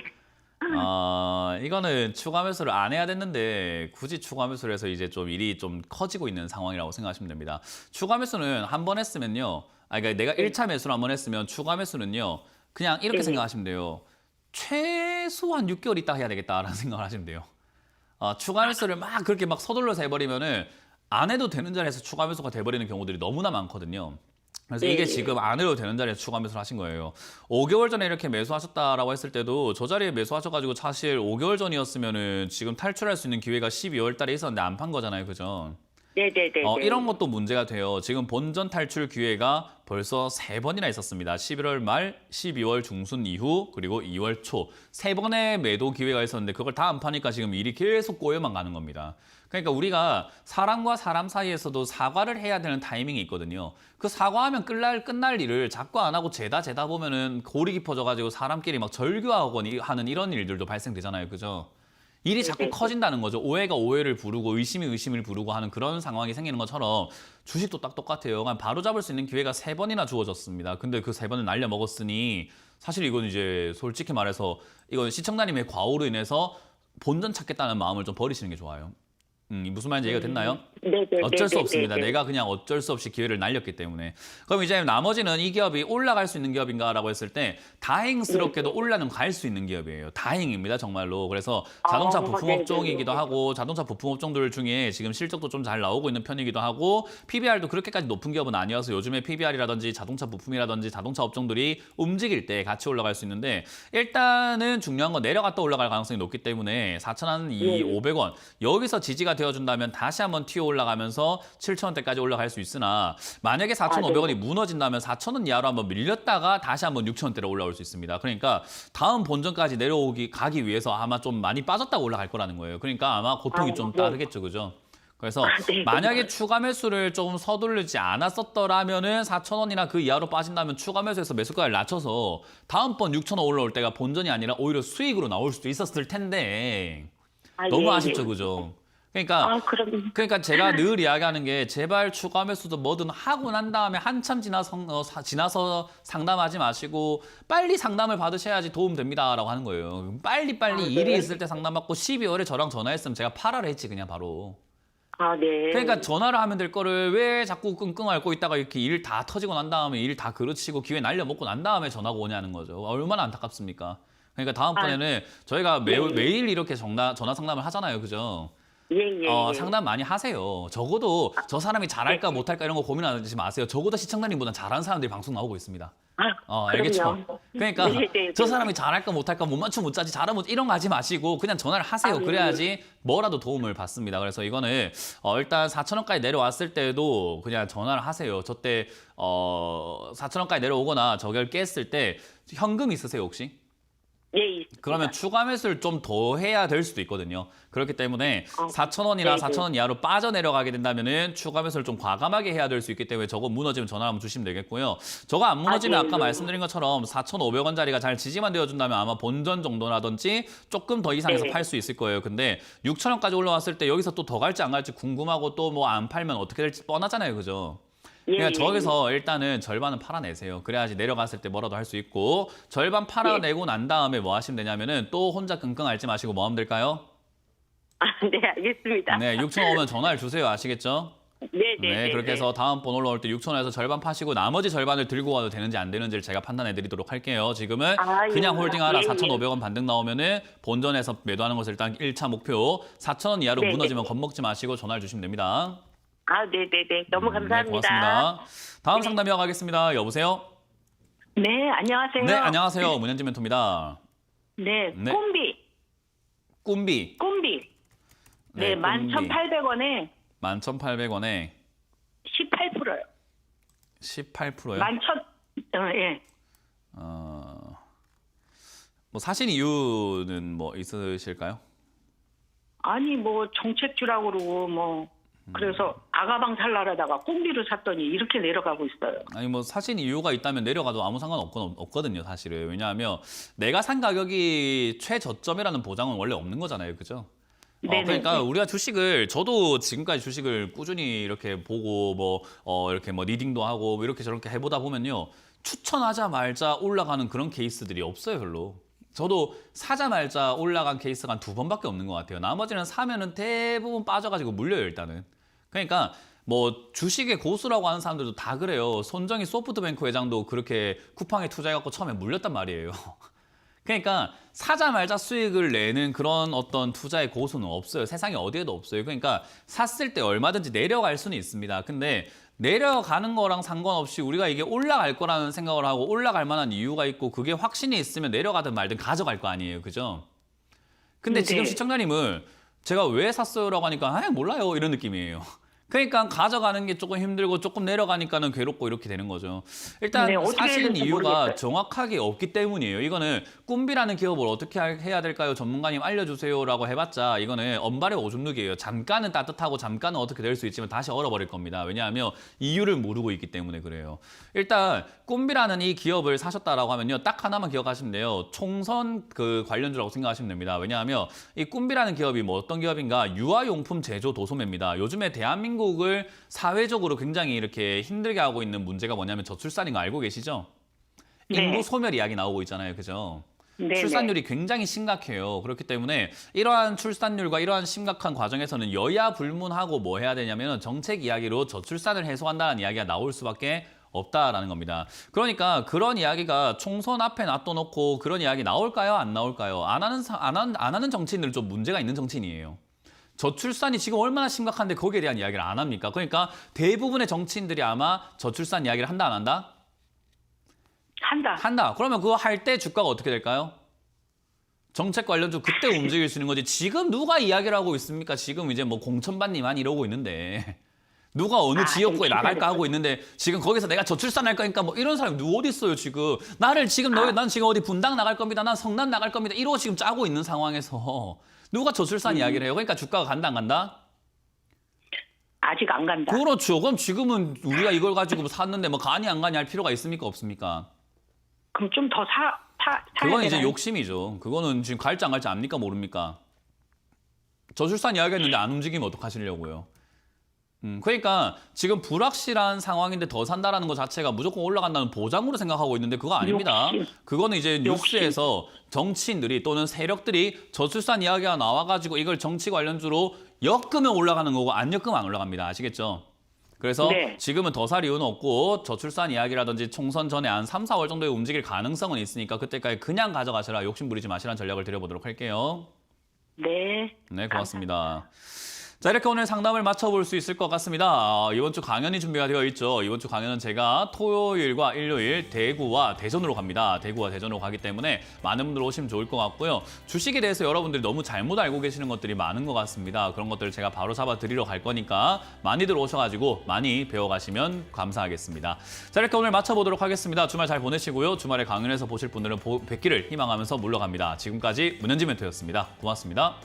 이거는 추가 매수를 안 해야 됐는데 굳이 추가 매수를 해서 이제 좀 일이 좀 커지고 있는 상황이라고 생각하시면 됩니다. 추가 매수는 한 번 했으면요. 그러니까 내가 1차 매수를 한 번 했으면 추가 매수는요. 그냥 이렇게 네. 생각하시면 돼요. 최소한 6개월 있다 해야 되겠다라는 생각을 하시면 돼요. 추가 매수를 막 그렇게 막 서둘러서 해버리면은 안 해도 되는 자리에서 추가 매수가 돼버리는 경우들이 너무나 많거든요. 그래서 이게 지금 안 해도 되는 자리에서 추가 매수를 하신 거예요. 5개월 전에 이렇게 매수하셨다라고 했을 때도 저 자리에 매수하셔가지고 사실 5개월 전이었으면은 지금 탈출할 수 있는 기회가 12월 달에 있었는데 안 판 거잖아요. 그죠? 네네네. 이런 것도 문제가 돼요. 지금 본전 탈출 기회가 벌써 3번이나 있었습니다. 11월 말, 12월 중순 이후, 그리고 2월 초. 3번의 매도 기회가 있었는데 그걸 다 안 파니까 지금 일이 계속 꼬여만 가는 겁니다. 그러니까 우리가 사람과 사람 사이에서도 사과를 해야 되는 타이밍이 있거든요. 그 사과하면 끝날 일을 자꾸 안 하고 재다 보면은 골이 깊어져가지고 사람끼리 막 절교하고 하는 이런 일들도 발생되잖아요. 그죠? 일이 자꾸 커진다는 거죠. 오해가 오해를 부르고 의심이 의심을 부르고 하는 그런 상황이 생기는 것처럼 주식도 딱 똑같아요. 그냥 바로 잡을 수 있는 기회가 3번이나 주어졌습니다. 근데 그 3번을 날려 먹었으니 사실 이건 이제 솔직히 말해서 이건 시청자님의 과오로 인해서 본전 찾겠다는 마음을 좀 버리시는 게 좋아요. 무슨 말인지 이해가 됐나요? 네네. 어쩔 수 없습니다. 네네. 내가 그냥 어쩔 수 없이 기회를 날렸기 때문에. 그럼 이제 나머지는 이 기업이 올라갈 수 있는 기업인가라고 했을 때 다행스럽게도 올라는 갈 수 있는 기업이에요. 다행입니다, 정말로. 그래서 자동차 부품 업종이기도 하고 자동차 부품 업종들 중에 지금 실적도 좀 잘 나오고 있는 편이기도 하고 PBR도 그렇게까지 높은 기업은 아니어서 요즘에 PBR이라든지 자동차 부품이라든지 자동차 업종들이 움직일 때 같이 올라갈 수 있는데 일단은 중요한 건 내려갔다 올라갈 가능성이 높기 때문에 4,500원 여기서 지지가 되어준다면 다시 한번 튀어 올라가면서 7,000원대까지 올라갈 수 있으나 만약에 4,500원이 무너진다면 4,000원 이하로 한번 밀렸다가 다시 한번 6,000원대로 올라올 수 있습니다. 그러니까 다음 본전까지 가기 위해서 아마 좀 많이 빠졌다가 올라갈 거라는 거예요. 그러니까 아마 고통이 좀 따르겠죠, 그죠? 그래서 만약에 추가 매수를 좀 서두르지 않았었더라면은 4,000원이나 그 이하로 빠진다면 추가 매수해서 매수가를 낮춰서 다음번 6,000원 올라올 때가 본전이 아니라 오히려 수익으로 나올 수도 있었을 텐데 너무 아쉽죠, 그죠? 그러니까 제가 늘 이야기하는 게 제발 추가 매수도 뭐든 하고 난 다음에 한참 지나서 상담하지 마시고 빨리 상담을 받으셔야지 도움됩니다라고 하는 거예요. 빨리 일이 있을 때 상담받고 12월에 저랑 전화했으면 제가 팔아라 했지 그냥 바로. 네. 그러니까 전화를 하면 될 거를 왜 자꾸 끙끙 앓고 있다가 이렇게 일 다 터지고 난 다음에 일 다 그르치고 기회 날려먹고 난 다음에 전화가 오냐는 거죠. 얼마나 안타깝습니까? 그러니까 다음번에는 저희가 매일 이렇게 전화 상담을 하잖아요. 그죠? 상담 많이 하세요. 적어도 저 사람이 잘할까 못할까 이런 거 고민하지 마세요. 적어도 시청자님보다 잘하는 사람들이 방송 나오고 있습니다. 알겠죠? 그러니까 저 사람이 잘할까 못할까 못 맞추 못 짜지 잘하면 이런 거 하지 마시고 그냥 전화를 하세요. 그래야지 뭐라도 도움을 받습니다. 그래서 이거는 일단 4,000원까지 내려왔을 때도 그냥 전화를 하세요. 저때 4,000원까지 내려오거나 저걸 깼을 때 현금 있으세요 혹시? 예, 있습니다. 그러면 추가 매수를 좀 더 해야 될 수도 있거든요. 그렇기 때문에 4,000원이나 네, 4,000원 이하로 빠져내려가게 된다면은 추가 매수를 좀 과감하게 해야 될 수 있기 때문에 저거 무너지면 전화 한번 주시면 되겠고요. 저거 안 무너지면 네, 아까 네. 말씀드린 것처럼 4,500원짜리가 잘 지지만 되어준다면 아마 본전 정도라든지 조금 더 이상해서 네. 팔 수 있을 거예요. 근데 6,000원까지 올라왔을 때 여기서 또 더 갈지 안 갈지 궁금하고 또 뭐 안 팔면 어떻게 될지 뻔하잖아요. 그죠? 그러니까 저기서 일단은 절반은 팔아내세요. 그래야지 내려갔을 때 뭐라도 할 수 있고 절반 팔아내고 난 다음에 뭐 하시면 되냐면은 또 혼자 끙끙 앓지 마시고 뭐 하면 될까요? 네, 알겠습니다. 네, 6,000원 오면 전화를 주세요. 아시겠죠? 네, 네, 그렇게 해서 다음번 올라올 때 6,000원에서 절반 파시고 나머지 절반을 들고 와도 되는지 안 되는지를 제가 판단해 드리도록 할게요. 지금은 아, 예. 그냥 홀딩하라. 예, 예. 4,500원 반등 나오면은 본전에서 매도하는 것을 일단 1차 목표 4,000원 이하로 네, 무너지면 네. 겁먹지 마시고 전화를 주시면 됩니다. 네. 너무 네, 감사합니다. 고맙습니다. 다음 상담 이어가겠습니다. 여보세요? 네, 안녕하세요. 네, 안녕하세요. 문현진 멘토입니다. 네, 네. 꿈비. 꿈비. 네, 꿈비. 11,800원에 11,800원에 18%요. 18%요? 11,000, 예. 뭐 사신 이유는 뭐 있으실까요? 아니, 뭐, 정책주라고 그러고, 뭐, 그래서 아가방 살라라다가 꿈비를 샀더니 이렇게 내려가고 있어요. 아니 뭐 사신 이유가 있다면 내려가도 아무 상관 없거든요, 사실은. 왜냐하면 내가 산 가격이 최저점이라는 보장은 원래 없는 거잖아요, 그죠? 네네. 그러니까 우리가 주식을 저도 지금까지 주식을 꾸준히 이렇게 보고 뭐 이렇게 뭐 리딩도 하고 뭐 이렇게 저렇게 해보다 보면요, 추천하자 말자 올라가는 그런 케이스들이 없어요, 별로. 저도 사자 말자 올라간 케이스가 한 2번밖에 없는 것 같아요. 나머지는 사면은 대부분 빠져가지고 물려요, 일단은. 그러니까 뭐 주식의 고수라고 하는 사람들도 다 그래요. 손정희 소프트뱅크 회장도 그렇게 쿠팡에 투자해갖고 처음에 물렸단 말이에요. 그러니까 사자 말자 수익을 내는 그런 어떤 투자의 고수는 없어요. 세상에 어디에도 없어요. 그러니까 샀을 때 얼마든지 내려갈 수는 있습니다. 근데 내려가는 거랑 상관없이 우리가 이게 올라갈 거라는 생각을 하고 올라갈 만한 이유가 있고 그게 확신이 있으면 내려가든 말든 가져갈 거 아니에요. 그죠? 근데 지금 네. 시청자님은 제가 왜 샀어요라고 하니까 몰라요 이런 느낌이에요. 그러니까 가져가는 게 조금 힘들고 조금 내려가니까는 괴롭고 이렇게 되는 거죠. 일단 네, 어떻게 해야 사실 될지 이유가 모르겠어요. 정확하게 없기 때문이에요. 이거는 꿈비라는 기업을 어떻게 해야 될까요? 전문가님 알려주세요라고 해봤자 이거는 언발의 오줌 누기예요. 잠깐은 따뜻하고 잠깐은 어떻게 될 수 있지만 다시 얼어버릴 겁니다. 왜냐하면 이유를 모르고 있기 때문에 그래요. 일단 꿈비라는 이 기업을 사셨다라고 하면요, 딱 하나만 기억하시면 돼요. 총선 그 관련주라고 생각하시면 됩니다. 왜냐하면 이 꿈비라는 기업이 뭐 어떤 기업인가? 유아용품 제조 도소매입니다. 요즘에 대한민국을 사회적으로 굉장히 이렇게 힘들게 하고 있는 문제가 뭐냐면 저출산인 거 알고 계시죠? 네. 인구 소멸 이야기 나오고 있잖아요. 그죠? 네, 출산율이 굉장히 심각해요. 그렇기 때문에 이러한 출산율과 이러한 심각한 과정에서는 여야 불문하고 뭐 해야 되냐면 정책 이야기로 저출산을 해소한다는 이야기가 나올 수밖에 없다라는 겁니다. 그러니까 그런 이야기가 총선 앞에 놔둬놓고 그런 이야기 나올까요? 안 나올까요? 안 하는 정치인들은 좀 문제가 있는 정치인이에요. 저출산이 지금 얼마나 심각한데 거기에 대한 이야기를 안 합니까? 그러니까 대부분의 정치인들이 아마 저출산 이야기를 한다 안 한다? 한다. 그러면 그거 할 때 주가가 어떻게 될까요? 정책 관련주 그때 움직일 수 있는 거지. 지금 누가 이야기를 하고 있습니까? 지금 이제 뭐 공천반님만 이러고 있는데 누가 어느 지역구에 나갈까 하고 있는데 지금 거기서 내가 저출산할 거니까 뭐 이런 사람이 누구 어디 있어요 지금. 난 지금 어디 분당 나갈 겁니다. 난 성남 나갈 겁니다. 이러고 지금 짜고 있는 상황에서 누가 저출산 이야기를 해요. 그러니까 주가가 간다 안 간다? 아직 안 간다. 그렇죠. 그럼 지금은 우리가 이걸 가지고 샀는데 뭐 가니 안 가니 할 필요가 있습니까? 없습니까? 그럼 좀 더 사야 그건 이제 되나요? 욕심이죠. 그거는 지금 갈지 안 갈지 압니까? 모릅니까? 저출산 이야기했는데 안 움직이면 어떡하시려고요? 그러니까 지금 불확실한 상황인데 더 산다라는 것 자체가 무조건 올라간다는 보장으로 생각하고 있는데 그거 아닙니다. 욕심. 그거는 이제 뉴스에서 정치인들이 또는 세력들이 저출산 이야기가 나와가지고 이걸 정치 관련주로 엮으면 올라가는 거고 안 엮으면 안 올라갑니다. 아시겠죠? 그래서 네. 지금은 더 살 이유는 없고 저출산 이야기라든지 총선 전에 한 3, 4월 정도에 움직일 가능성은 있으니까 그때까지 그냥 가져가시라, 욕심 부리지 마시라는 전략을 드려보도록 할게요. 네. 네, 고맙습니다. 자, 이렇게 오늘 상담을 마쳐볼 수 있을 것 같습니다. 이번 주 강연이 준비가 되어 있죠. 이번 주 강연은 제가 토요일과 일요일 대구와 대전으로 갑니다. 대구와 대전으로 가기 때문에 많은 분들 오시면 좋을 것 같고요. 주식에 대해서 여러분들이 너무 잘못 알고 계시는 것들이 많은 것 같습니다. 그런 것들을 제가 바로 잡아 드리러 갈 거니까 많이들 오셔가지고 많이 배워가시면 감사하겠습니다. 자, 이렇게 오늘 마쳐보도록 하겠습니다. 주말 잘 보내시고요. 주말에 강연에서 보실 분들은 뵙기를 희망하면서 물러갑니다. 지금까지 문현지 멘토였습니다. 고맙습니다.